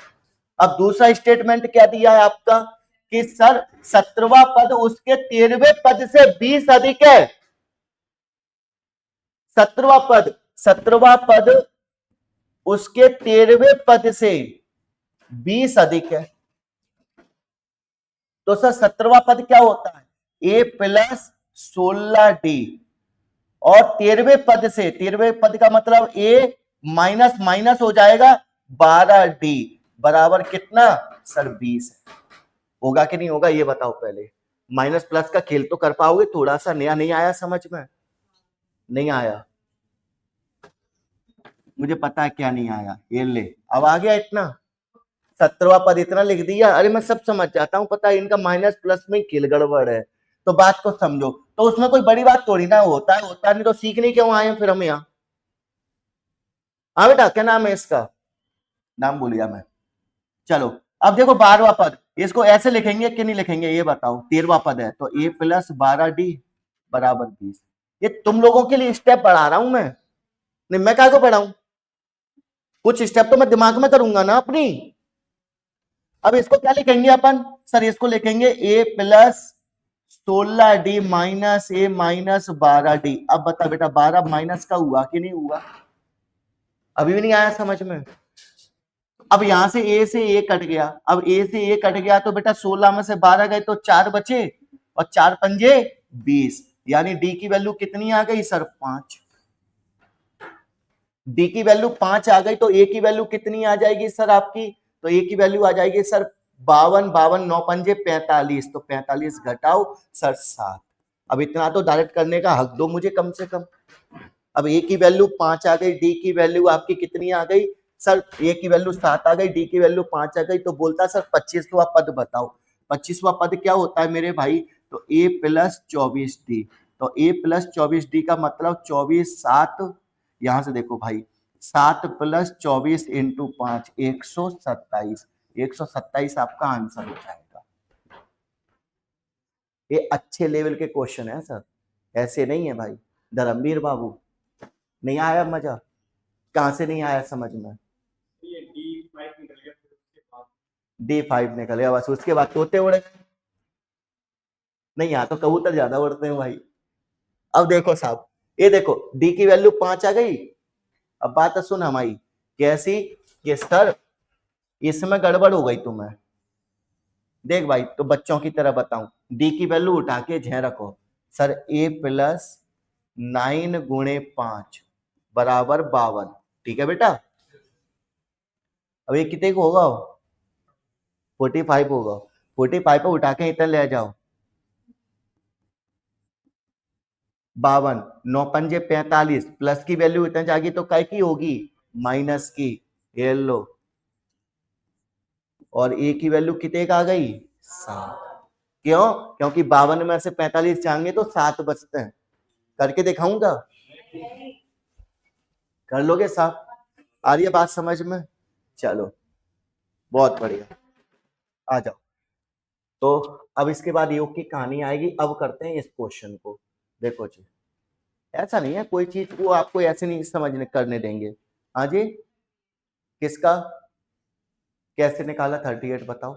अब दूसरा स्टेटमेंट क्या दिया है आपका कि सर 17वां पद उसके 13वें पद से 20 अधिक है। 17वां पद, 17वां पद उसके 13वें पद से 20 अधिक है। तो सर 17वां पद क्या होता है? a प्लस 16d और 13वें पद से, 13वें पद का मतलब a माइनस माइनस हो जाएगा 12d बराबर कितना सर? 20 होगा कि नहीं होगा ये बताओ पहले। माइनस प्लस का खेल तो कर पाओगे? थोड़ा सा नया नहीं आया समझ में? नहीं आया, मुझे पता है क्या नहीं आया। ये ले, अब आ गया इतना। 17वां पद इतना लिख दिया, अरे मैं सब समझ जाता हूँ, पता है इनका माइनस प्लस में खेल गड़बड़ है। तो बात को समझो, तो उसमें कोई बड़ी बात थोड़ी ना होता है, होता नहीं तो सीखने क्यों आए हैं फिर हम यहाँ? हाँ बेटा, क्या नाम है इसका, नाम भूल गया मैं। चलो अब देखो 12वां पद, इसको ऐसे लिखेंगे कि नहीं लिखेंगे ये बताओ। 13वां पद है तो a प्लस 12d बराबर 20। ये तुम लोगों के लिए स्टेप बढ़ा रहा हूं मैं, नहीं मैं क्या को पढ़ाऊं, कुछ स्टेप तो मैं दिमाग में करूंगा ना अपनी। अब इसको क्या लिखेंगे अपन, सर इसको लिखेंगे a plus 16d minus a minus 12d। अब बता बेटा 12 माइनस का हुआ कि नहीं हुआ, अभी भी नहीं आया समझ में। अब यहां से a से a कट गया, अब a से a कट गया तो बेटा 16 में से 12 गए तो 4 बचे, और 4 पंजे 20, यानी d की वैल्यू कितनी आ गई सर 5। d की वैल्यू 5 आ गई तो a की वैल्यू कितनी आ जाएगी सर आपकी, तो a की वैल्यू आ जाएगी सर 52, 52 9 पंजे 45, तो 45 घटाओ सर 7। अब इतना तो डायरेक्ट करने का हक दो मुझे कम से कम। अब a की वैल्यू 5 आ गई, d की वैल्यू आपकी कितनी आ गई सर, a की वैल्यू 7 आ गई, d की वैल्यू 5 आ गई, तो बोलता सर 25वां पद बताओ। 25वां पद क्या होता है मेरे भाई, तो a प्लस 24d, तो a प्लस 24d का मतलब 24 7, यहां से देखो भाई 7 प्लस 24 इंटू 5 127, 127 आपका आंसर हो जाएगा। ये अच्छे लेवल के क्वेश्चन है सर, ऐसे नहीं है भाई। धर्मवीर बाबू नहीं आया मजा, कहां से नहीं आया समझ में, D5 निकल गया बस, उसके बाद तोते उड़े। नहीं यहाँ तो कबूतर ज्यादा उड़ते हैं भाई। अब देखो साहब, ये देखो डी की वैल्यू 5 आ गई। अब बात सुन हमारी कैसी, कि सर इसमें गड़बड़ हो गई तुम्हें, देख भाई तो बच्चों की तरह बताऊं, डी की वैल्यू उठा के झे रखो सर, a प्लस 9 गुणे 5 बराबर 52, ठीक है बेटा। अब ये कितने को होगा, 45 होगा, 45 पे उठा के इतना ले जाओ, 52 9 पंजे 45, प्लस की वैल्यू इतने जाएगी तो काय की होगी, माइनस की, ये लो, और ए की वैल्यू कितने का आ गई 7। क्यों, क्योंकि 52 में से 45 जाएंगे तो 7 बचते हैं। करके दिखाऊंगा, कर लोगे साहब, आ रही है बात समझ में, चलो बहुत बढ़िया, आ जाओ। तो अब इसके बाद योग की कहानी आएगी, अब करते हैं इस क्वेश्चन को। देखो जी ऐसा नहीं है, कोई चीज को आपको ऐसे नहीं समझने करने देंगे। हाँ जी, किसका कैसे निकाला 38 बताओ,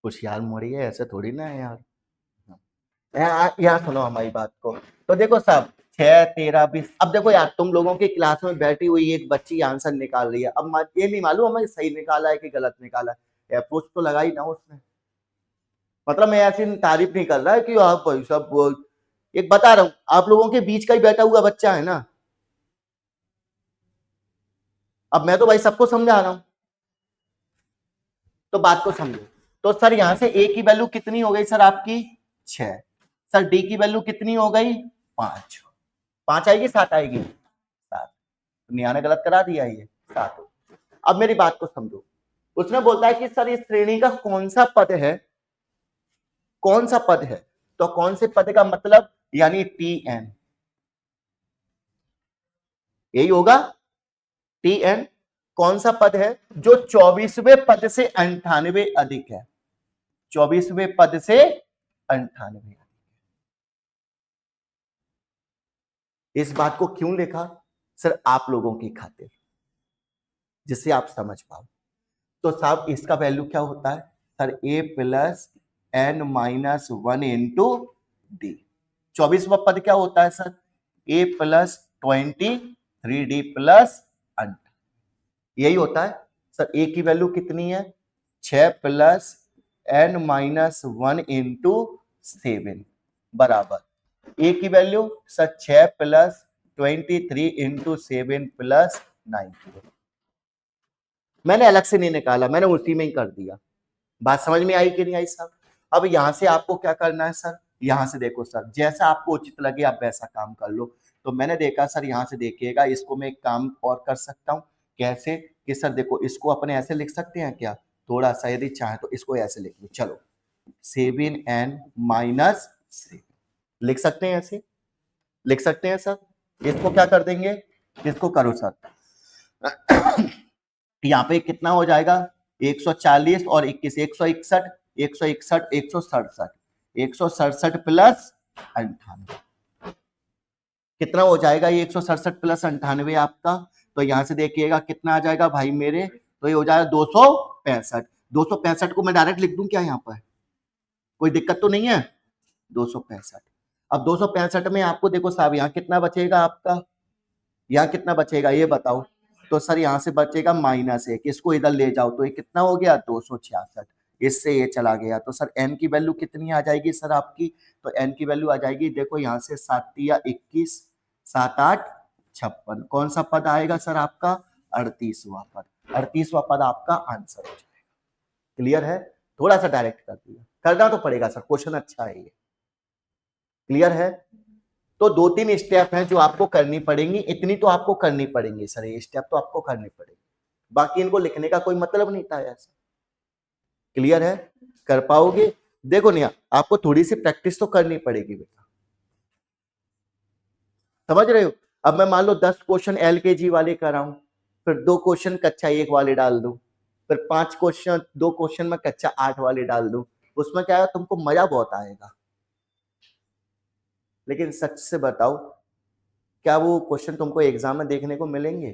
कुछ यार मोड़ी है, ऐसे थोड़ी ना है यार। यहाँ सुनो हमारी बात को, तो देखो साहब 6 13 20, अब देखो यार तुम लोगों की क्लास में बैठी हुई एक बच्ची आंसर निकाल रही है, अब ये नहीं मालूम हमें सही निकाला है कि गलत निकाला है, अप्रोच तो लगाई ना उसने। मतलब मैं ऐसी तारीफ नहीं कर रहा है कि आप भाई साहब, एक बता रहा हूँ आप लोगों के बीच का ही बैठा हुआ बच्चा है ना, अब मैं तो भाई सबको समझा रहा हूं, तो बात को समझो। तो सर यहां से a की वैल्यू कितनी हो गई सर आपकी 6, सर d की वैल्यू कितनी हो गई 5, 5 आएगी 7 आएगी 7, तो निया ने गलत करा दिया ये 7। अब मेरी बात को समझो, उसने बोलता है कि सर इस श्रेणी का कौन सा पद है, कौन सा पद है, तो कौन से पद का मतलब यानी Tn, यही होगा Tn, कौन सा पद है जो 24वें पद से 98 अधिक है, 24वें पद से 98। इस बात को क्यों लिखा सर, आप लोगों की खातिर, जिससे आप समझ पाओ। तो साहब इसका वैल्यू क्या होता है sir, a plus n minus 1 into d. 24वां पद क्या होता है sir, a plus 23d plus 8, यही होता है सर। a की वैल्यू कितनी है 6 प्लस एन माइनस 1 इंटू 7 बराबर a की value sir 6 plus 23 into 7 plus 90। मैंने अलग से नहीं निकाला, मैंने उसी में ही कर दिया। बात समझ में आई कि नहीं आई साहब। अब यहां से आपको क्या करना है सर, यहां से देखो सर जैसा आपको उचित लगे आप वैसा काम कर लो। तो मैंने देखा सर, यहां से देखिएगा इसको मैं एक काम और कर सकता हूं, कैसे कि सर देखो इसको अपने ऐसे लिख सकते हैं क्या, थोड़ा सा यदि चाहे तो इसको ऐसे लिख लो, चलो 7n माइनस 3 लिख सकते हैं, ऐसे लिख सकते हैं सर। इसको क्या कर देंगे, इसको करो सर, यहाँ पे कितना हो जाएगा 140 और 21 161 161 167 167 प्लस 98 कितना हो जाएगा ये 167 प्लस 98 आपका, तो यहां से देखिएगा कितना आ जाएगा भाई मेरे, तो ये हो जाएगा 265। 265 को मैं डायरेक्ट लिख दूं क्या यहाँ पर, कोई दिक्कत तो नहीं है, 265। अब 265 में आपको देखो साहब यहाँ कितना बचेगा आपका, यहाँ कितना बचेगा ये बताओ, तो सर यहाँ से बचेगा -1, इसको इधर ले जाओ तो ये कितना हो गया 266, इससे ये चला गया, तो सर n की वैल्यू कितनी आ जाएगी सर आपकी, तो n की वैल्यू आ जाएगी देखो यहाँ से 7 या 21 7 8 56, कौन सा पद आएगा सर आपका 38वां पद, 38वां पद आपका आंसर हो जाएगा। क्लियर है, थोड़ा सा डायरेक्ट कर दिया, करना तो पड़ेगा सर, क्वेश्चन अच्छा है ये। क्लियर है, तो 2-3 स्टेप हैं जो आपको करनी पड़ेंगी, इतनी तो आपको करनी पड़ेंगी सर, ये स्टेप तो आपको करनी पड़ेगी, बाकी इनको लिखने का कोई मतलब नहीं था ऐसा। क्लियर है, कर पाओगे, देखो नहीं आपको थोड़ी सी प्रैक्टिस तो करनी पड़ेगी बेटा, समझ रहे हो। अब मैं मान लो 10 क्वेश्चन LKG वाले कराऊं, फिर 2 क्वेश्चन कक्षा 1 वाले डाल दूं, फिर 5 क्वेश्चन 2 क्वेश्चन में कक्षा 8 वाले डाल दूं, उसमें क्या है तुमको मजा बहुत आएगा, लेकिन सच से बताओ क्या वो क्वेश्चन तुमको एग्जाम में देखने को मिलेंगे,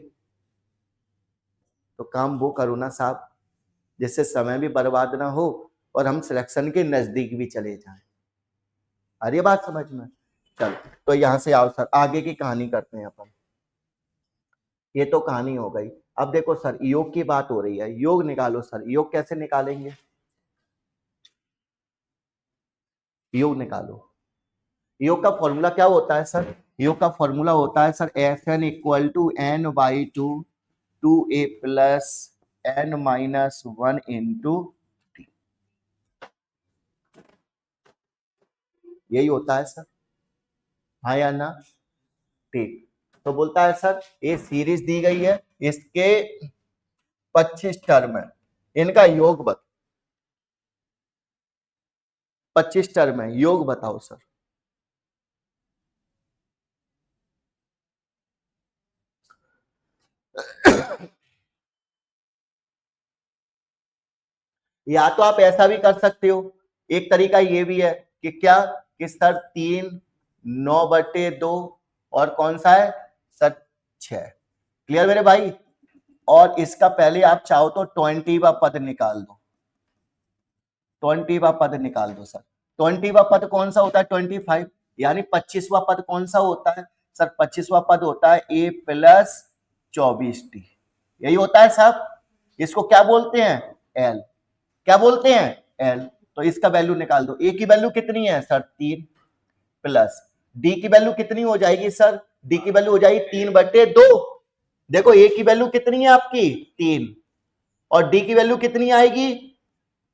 तो काम वो करो ना साहब जिससे समय भी बर्बाद ना हो और हम सिलेक्शन के नजदीक भी चले जाएं। आ रही है बात समझ में, चलो तो यहां से आओ सर आगे की कहानी करते हैं अपन, ये तो कहानी हो गई। अब देखो सर योग की बात हो रही है, योग निकालो सर, योग कैसे निकालेंगे, योग निकालो, योग का फॉर्मूला क्या होता है सर, योग का फॉर्मूला होता है sir Fn equal to n/2 2a plus n-1 into t, यही होता है सर, हाँ या ना, ठीक। तो बोलता है सर ये सीरीज दी गई है, इसके 25 टर्म है, इनका योग बता, 25 टर्म है, योग बताओ सर। या तो आप ऐसा भी कर सकते हो, एक तरीका ये भी है कि क्या कि सर 3 9/2 और कौन सा है सर 6, क्लियर मेरे भाई, और इसका पहले आप चाहो तो 20वां पद निकाल दो, 20वां पद निकाल दो सर, 20वां पद कौन सा होता है 25, यानी 25वां पद कौन सा होता है सर, 25वां पद होता है a प्लस 24t, यही होता है साहब, इसको क्या बोलते हैं l, क्या बोलते हैं l, तो इसका वैल्यू निकाल दो, a की वैल्यू कितनी है सर 3 प्लस d की वैल्यू कितनी हो जाएगी सर, d की वैल्यू हो जाएगी 3/2, देखो a की वैल्यू कितनी है आपकी 3 और d की वैल्यू कितनी आएगी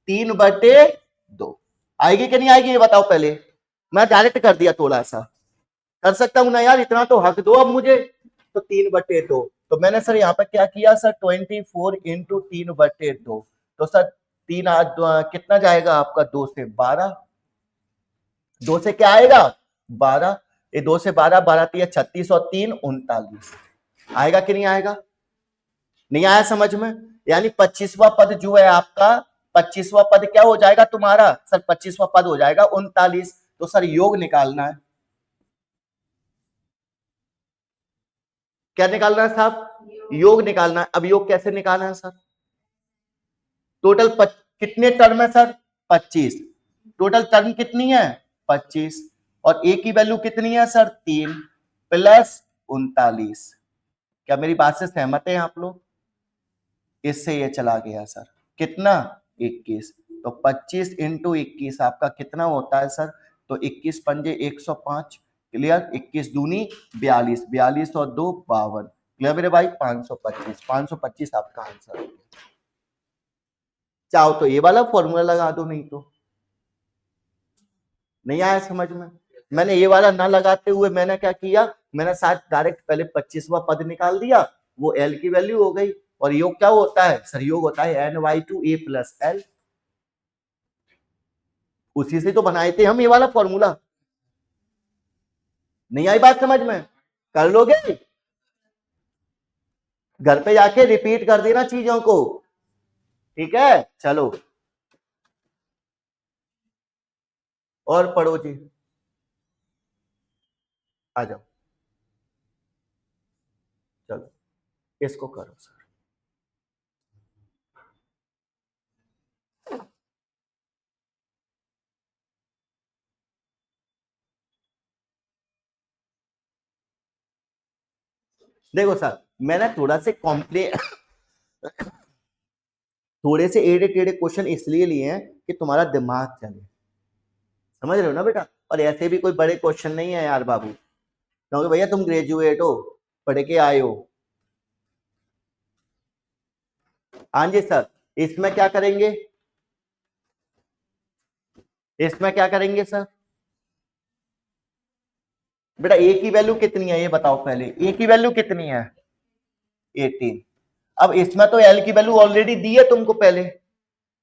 3/2, आएगी कि नहीं आएगी ये बताओ पहले, मैं डायरेक्ट कर दिया, थोड़ा सा कर सकता हूं ना यार, इतना तो हक दो अब मुझे, तो 3/2, तो मैंने सर यहाँ पे क्या किया सर 24 इंटू 3/2, तो सर 3 कितना जाएगा आपका 2 से 12, 2 से क्या आएगा 12, ये 2 से 12 12 36 और 3 39, आएगा कि नहीं आएगा, नहीं आया समझ में, यानी 25वां पद जो है आपका, 25वां पद क्या हो जाएगा तुम्हारा सर, 25वां पद हो जाएगा 39, तो सर योग निकालना है, क्या निकालना है साहब, योग निकालना है। अब योग कैसे निकालना है सर, टोटल कितने टर्म है सर 25, टोटल टर्म कितनी है 25, और ए की वैल्यू कितनी है सर 3 प्लस 39, क्या मेरी बात से सहमत है आप लोग, इससे ये चला गया सर कितना 21, तो 25 इंटू 21 आपका कितना होता है सर, तो 21 पंजे 105, क्लियर, 21 दूनी 42, 42 और 2 52, क्लियर मेरे भाई 525, 525 आपका आंसर हो गया। चाहो तो ये वाला फॉर्मूला लगा दो, नहीं तो नहीं आया समझ में, मैंने ये वाला ना लगाते हुए मैंने क्या किया, मैंने साथ डायरेक्ट पहले 25वां पद निकाल दिया, वो एल की वैल्यू हो गई। और योग क्या होता है सर? योग होता है NY2A प्लस एल। उसी से तो बनाए थे हम ये वाला फॉर्मूला। नहीं आई बात समझ में? कर लोगे? घर पे जाके रिपीट कर देना चीजों को, ठीक है? चलो और पढ़ो जी, आ जाओ, चलो इसको करो सर। देखो सर, मैंने थोड़ा से थोड़े से एड़े टेढ़े क्वेश्चन इसलिए लिए हैं कि तुम्हारा दिमाग चले, समझ रहे हो ना बेटा? और ऐसे भी कोई बड़े क्वेश्चन नहीं है यार बाबू, क्योंकि भैया तुम ग्रेजुएट हो, पढ़ के आए हो। हाँ जी सर, इसमें क्या करेंगे? इसमें क्या करेंगे सर? बेटा ए की वैल्यू कितनी है ये बताओ पहले, ए की वैल्यू कितनी है? 18। अब इसमें तो एल की वैल्यू ऑलरेडी दी है तुमको पहले,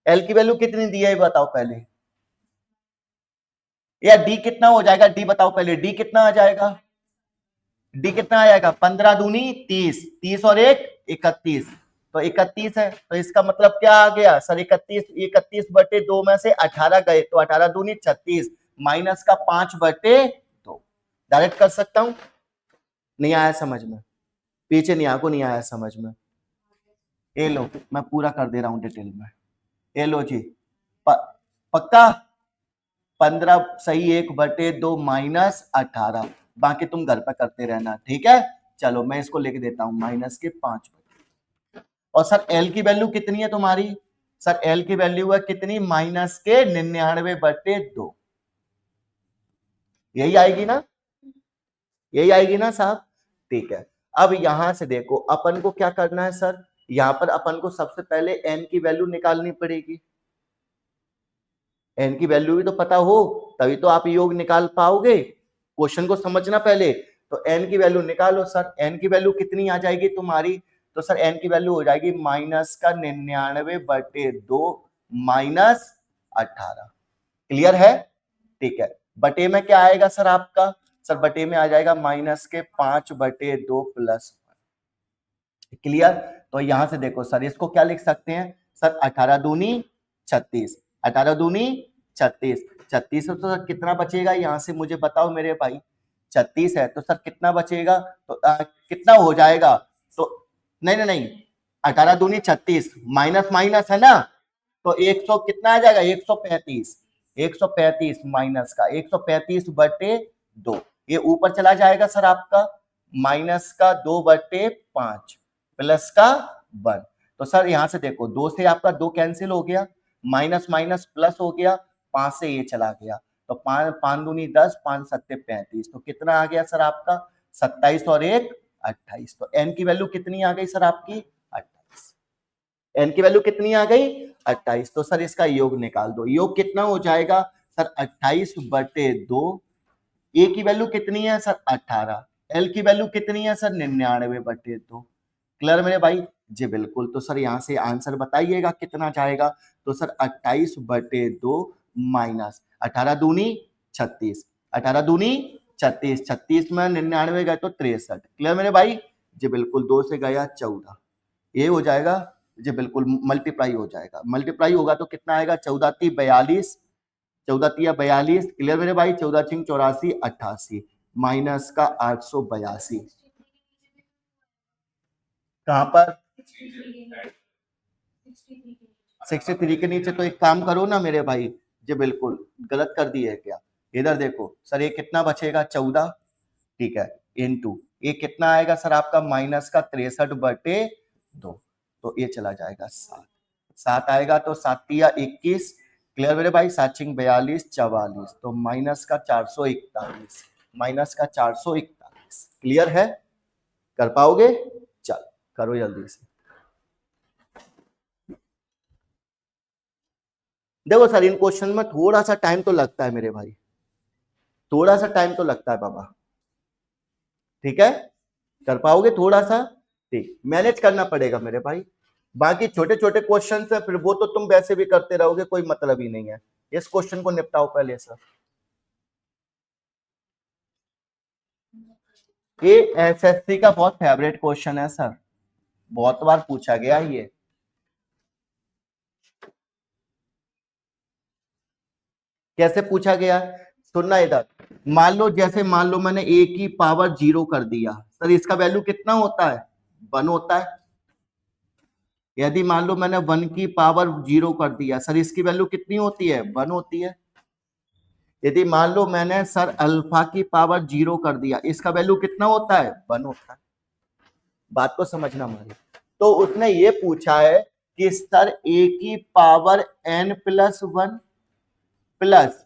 एल की वैल्यू कितनी दी है ये बताओ पहले। या डी कितना हो जाएगा? डी बताओ पहले, डी कितना आ जाएगा? डी कितना आ जाएगा? 15 दूनी 30, 30 और 1 31, तो 31 है। तो इसका मतलब क्या आ गया सर? 31, 31 बटे 2 में से 18 गए, तो 18 दूनी 36, माइनस का 5 बटे 2। डायरेक्ट कर सकता हूं? नहीं आया समझ में? पीछे नहीं आको, नहीं आया समझ में? ये लो मैं पूरा कर दे रहा हूं डिटेल में। ये लो जी, पक्का? 15 सही 1 बटे 2 माइनस 18, बाकी तुम घर पर करते रहना, ठीक है? चलो मैं इसको लेके देता हूं माइनस के 5 बटे। और सर एल की वैल्यू कितनी है तुम्हारी? सर एल की वैल्यू है कितनी? माइनस के 99 बटे 2। यही आएगी ना? यही आएगी ना साहब? ठीक है। अब यहां से देखो अपन को क्या करना है सर, यहां पर अपन को सबसे पहले एन की वैल्यू निकालनी पड़ेगी। एन की वैल्यू भी तो पता हो तभी तो आप योग निकाल पाओगे। क्वेश्चन को समझना पहले। तो एन की वैल्यू निकालो सर, एन की वैल्यू कितनी आ जाएगी तुम्हारी? तो सर एन की वैल्यू हो जाएगी माइनस का 99 बटे 2 माइनस 18। क्लियर है? ठीक है। बटे में क्या आएगा सर आपका? सर बटे में आ जाएगा माइनस के 5 बटे 2 प्लस। क्लियर? तो यहां से देखो सर, इसको क्या लिख सकते हैं सर? 18 दूनी 36, 18 दूनी 36, 36 तो सर कितना बचेगा यहां से मुझे बताओ मेरे भाई? 36 है तो सर कितना बचेगा? तो कितना हो जाएगा? तो नहीं नहीं नहीं, 18 दूनी 36, माइनस माइनस है ना, तो 100 कितना आ जाएगा? 135, 135 माइनस का 135 बटे 2, ये ऊपर चला जाएगा सर आपका माइनस का 2 बटे 5 प्लस का 1। तो सर यहां से देखो 2 से आपका 2 कैंसिल हो गया, माइनस माइनस प्लस हो गया, 5 से ये चला गया, तो 5 दूनी 10, 5 सत्ते 35, तो कितना आ गया सर आपका? 27 और 1 28। तो एन की वैल्यू कितनी आ गई सर आपकी? 28। एन की वैल्यू कितनी आ गई? 28। तो सर इसका योग निकाल दो, योग कितना हो जाएगा सर? 28 बटे 2, ए की वैल्यू कितनी है सर? 18, एल की वैल्यू कितनी है सर? 99 बटे 2। क्लियर मेरे भाई? जी बिल्कुल। तो सर यहां से आंसर बताइएगा कितना जाएगा? तो सर 28 बटे 2 माइनस 18 दूनी 36, 18 दूनी 36, 36 में 99 गए तो 63। क्लियर मेरे भाई? जी बिल्कुल। 2 से गया 14, ये हो जाएगा जी बिल्कुल, मल्टीप्लाई हो जाएगा। मल्टीप्लाई होगा तो कितना आएगा? 14 × 42, 14 × 42। क्लियर मेरे भाई? 14 × 84 88 माइनस का 882। कहां पर? 63 के नीचे। तो एक काम करो ना मेरे भाई, जी बिल्कुल गलत कर दिए क्या? इधर देखो सर, ये कितना बचेगा? 14, ठीक है, इनटू ये कितना आएगा सर आपका? माइनस का 63 बटे 2, तो ये चला जाएगा 7, 7 आएगा तो 7 या 21। क्लियर मेरे भाई? 7 × 42 44, तो माइनस का 441, माइनस का 441। क्लियर है? कर पाओगे? चल करो जल्दी से। देखो सर इन क्वेश्चन में थोड़ा सा टाइम तो लगता है मेरे भाई, थोड़ा सा टाइम तो लगता है बाबा, ठीक है? कर पाओगे थोड़ा सा? ठीक, मैनेज करना पड़ेगा मेरे भाई। बाकी छोटे छोटे क्वेश्चन है फिर वो तो तुम वैसे भी करते रहोगे, कोई मतलब ही नहीं है। इस क्वेश्चन को निपटाओ पहले सर। ये एसएससी का बहुत फेवरेट क्वेश्चन है सर, बहुत बार पूछा गया ये। कैसे पूछा गया, सुनना इधर। मान लो मैंने a की पावर 0 कर दिया, सर इसका वैल्यू कितना होता है, 1 होता है। यदि मान लो मैंने 1 की पावर 0 कर दिया, सर इसकी वैल्यू कितनी होती है, 1 होती है। यदि मान लो मैंने सर अल्फा की पावर 0 कर दिया, इसका वैल्यू कितना होता है, 1 होता है। बात को समझना हमारी। तो उसने ये पूछा है कि सर a की power n plus 1 plus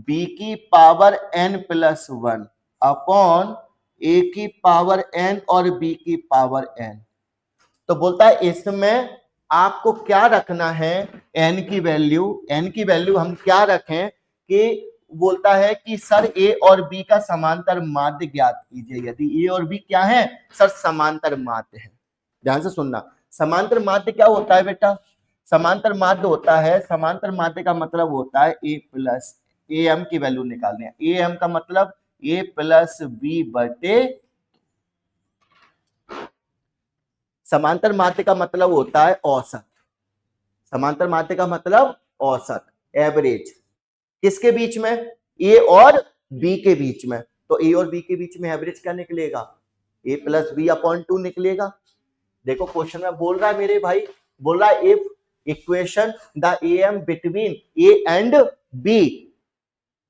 b की power n plus 1 upon a की पावर n और b की पावर n। तो बोलता है इसमें आपको क्या रखना है, n की वैल्यू हम क्या रखें कि बोलता है कि सर a और b का समांतर माध्य ज्ञात कीजिए। यदि a और b क्या है, सर समांतर माध्य है। ध्यान से सुनना, समांतर माध्य क्या होता है बेटा, समांतर माध्य होता है, समांतर माध्य का मतलब होता है a प्लस am की वैल्यू निकालनी है। am का मतलब a प्लस b बटे, समांतर माध्य का मतलब होता है औसत, समांतर माध्य का मतलब औसत, एवरेज। किसके बीच में, ए और बी के बीच में। तो ए और बी के बीच में एवरेज क्या निकलेगा, ए प्लस बी अपॉन 2 निकलेगा। देखो क्वेश्चन में बोल रहा है मेरे भाई, बोल रहा है if equation the A M between A and B,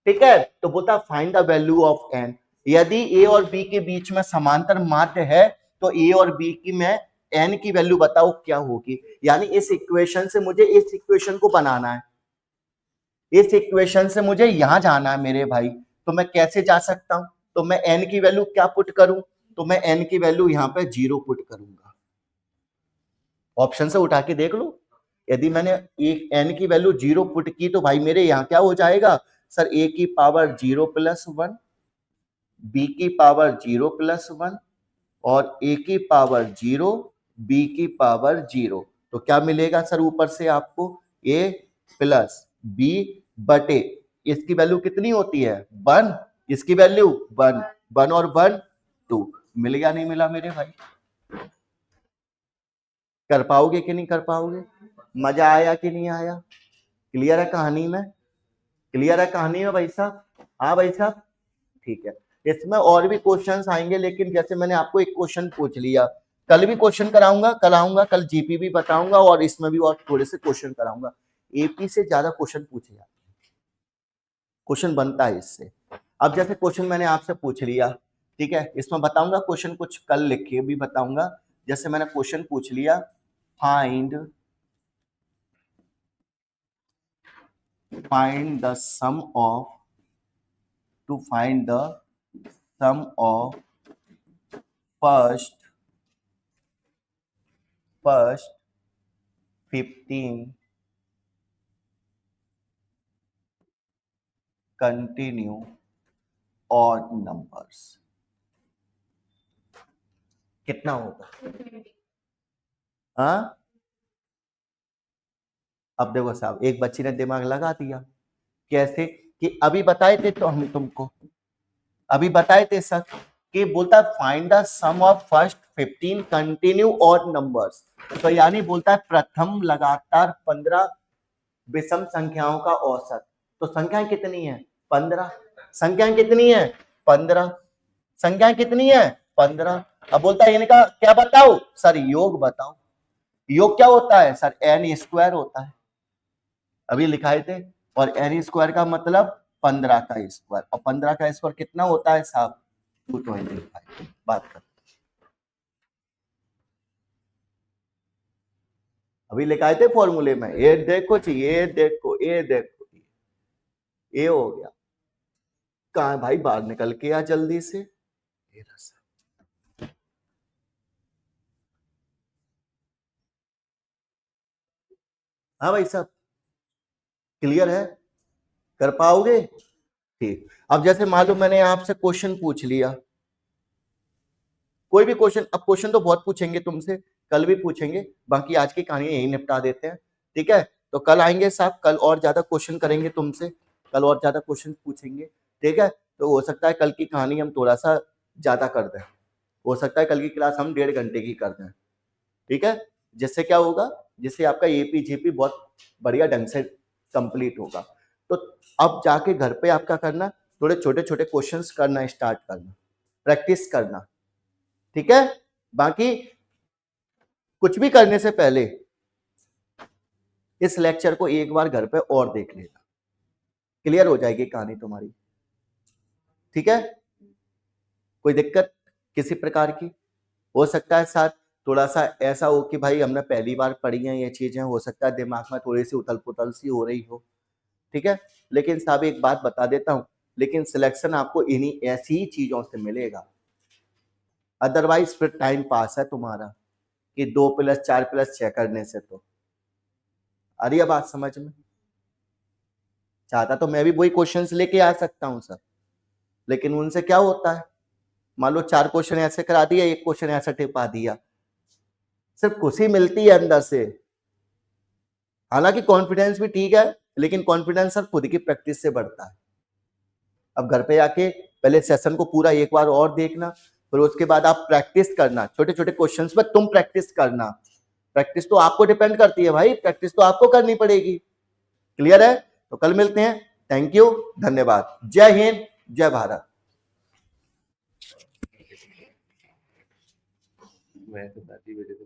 ठीक है, तो बोलता find the value of N. यदि ए और बी के बीच में समांतर माध्य है तो ए और बी की में एन की वैल्यू बताओ क्या होगी। यानी इस इक्वेशन से मुझे इस इक्वेशन को बनाना है, इस इक्वेशन से मुझे यहां जाना है मेरे भाई। तो मैं कैसे जा सकता हूं, तो मैं एन की वैल्यू क्या पुट करूं, तो मैं एन की वैल्यू यहां पे 0 पुट करूंगा। ऑप्शन से उठा के देख लो, यदि मैंने एक एन की वैल्यू 0 पुट की तो भाई मेरे यहां क्या हो जाएगा, सर ए की पावर 0 प्लस 1, बी की पावर 0 प्लस 1 और ए की पावर 0, बी की पावर 0। तो क्या मिलेगा सर ऊपर से आपको, ए प्लस बी बटे, इसकी वैल्यू कितनी होती है 1, इसकी वैल्यू 1, 1 और 1 2। मिल गया नहीं मिला मेरे भाई, कर पाओगे कि नहीं कर पाओगे, मजा आया कि नहीं आया, क्लियर है कहानी में, क्लियर है कहानी में भाई साहब, हाँ भाई साहब, ठीक है। इसमें और भी क्वेश्चंस आएंगे, लेकिन जैसे मैंने आपको एक क्वेश्चन पूछ लिया, कल भी क्वेश्चन कराऊंगा, कल आऊंगा, कल जीपी भी बताऊंगा और इसमें भी और थोड़े से क्वेश्चन कराऊंगा। एपी से ज्यादा क्वेश्चन पूछे जाते, क्वेश्चन बनता है इससे। अब जैसे क्वेश्चन मैंने आपसे पूछ लिया, ठीक है, इसमें बताऊंगा क्वेश्चन, कुछ कल लिख के भी बताऊंगा। जैसे मैंने क्वेश्चन पूछ लिया, find the sum of, to find the sum of first 15 continue odd numbers, कितना होगा, हाँ। अब देखो साहब, एक बच्ची ने दिमाग लगा दिया, कैसे कि अभी बताए थे तो हम तुमको, अभी बताए थे सर कि बोलता है find the sum of first 15 continue odd numbers. तो यानी बोलता है प्रथम लगातार 15 विषम संख्याओं का औसत। तो संख्याएं कितनी है, 15, संख्याएं कितनी है 15, संख्याएं कितनी है 15। अब बोलता है इनका क्या बताओ, सर योग बताओ। योग क्या होता है सर, एन स्क्वायर होता है, अभी लिखाए थे। और एन स्क्वायर का मतलब 15 का स्क्वायर, और 15 का स्क्वायर कितना होता है साहब, 225। बात कर, अभी लिखाए थे फॉर्मूले में, ये देखो जी, ये देखो, ये देखो, ये हो गया। कहा भाई बाहर निकल के आ जल्दी से, हाँ भाई साहब, क्लियर है, कर पाओगे, ठीक। अब जैसे मान लो मैंने आपसे क्वेश्चन पूछ लिया, कोई भी क्वेश्चन, अब क्वेश्चन तो बहुत पूछेंगे तुमसे, कल भी पूछेंगे, बाकी आज की कहानी यही निपटा देते हैं, ठीक है। तो कल आएंगे साहब, कल और ज्यादा क्वेश्चन करेंगे तुमसे, कल और ज्यादा क्वेश्चन पूछेंगे, ठीक है। तो हो सकता है कल की कहानी हम थोड़ा सा ज्यादा कर दें, हो सकता है कल की क्लास हम 1.5 घंटे की कर दें, ठीक है। जिससे क्या होगा, जिससे आपका एपी जीपी बहुत बढ़िया ढंग से कंप्लीट होगा। तो अब जाके घर पे आपका करना, थोड़े छोटे छोटे क्वेश्चंस करना स्टार्ट करना, प्रैक्टिस करना, ठीक है। बाकी कुछ भी करने से पहले इस लेक्चर को एक बार घर पे और देख लेना, क्लियर हो जाएगी कहानी तुम्हारी, ठीक है। कोई दिक्कत किसी प्रकार की? हो सकता है साथ थोड़ा सा ऐसा हो कि भाई हमने पहली बार पढ़ी है ये चीजें, हो सकता है दिमाग में थोड़ी सी उथल पुथल सी हो रही हो, ठीक है। लेकिन साहब एक बात बता देता हूं, लेकिन सिलेक्शन आपको इन्हीं ऐसी ही चीजों से मिलेगा, अदरवाइज फिर टाइम पास है तुम्हारा कि 2+4+6 करने से। तो आ रही है बात समझ में? चाहता तो मैं भी वही क्वेश्चंस लेके आ सकता हूं सर, लेकिन उनसे क्या होता है, मान लो 4 क्वेश्चन ऐसे करा दिया, 1 क्वेश्चन ऐसा टिपा दिया, सिर्फ खुशी मिलती है अंदर से। हालांकि कॉन्फिडेंस भी ठीक है, लेकिन कॉन्फिडेंस सर खुद की प्रैक्टिस से बढ़ता है। अब घर पे आके पहले सेशन को पूरा एक बार और देखना, फिर उसके बाद आप प्रैक्टिस करना, छोटे छोटे क्वेश्चंस पे तुम प्रैक्टिस करना। प्रैक्टिस तो आपको डिपेंड करती है भाई, प्रैक्टिस तो आपको करनी पड़ेगी, क्लियर है। तो कल मिलते हैं, थैंक यू, धन्यवाद, जय हिंद, जय भारत। मैं तो दादी बेटे तो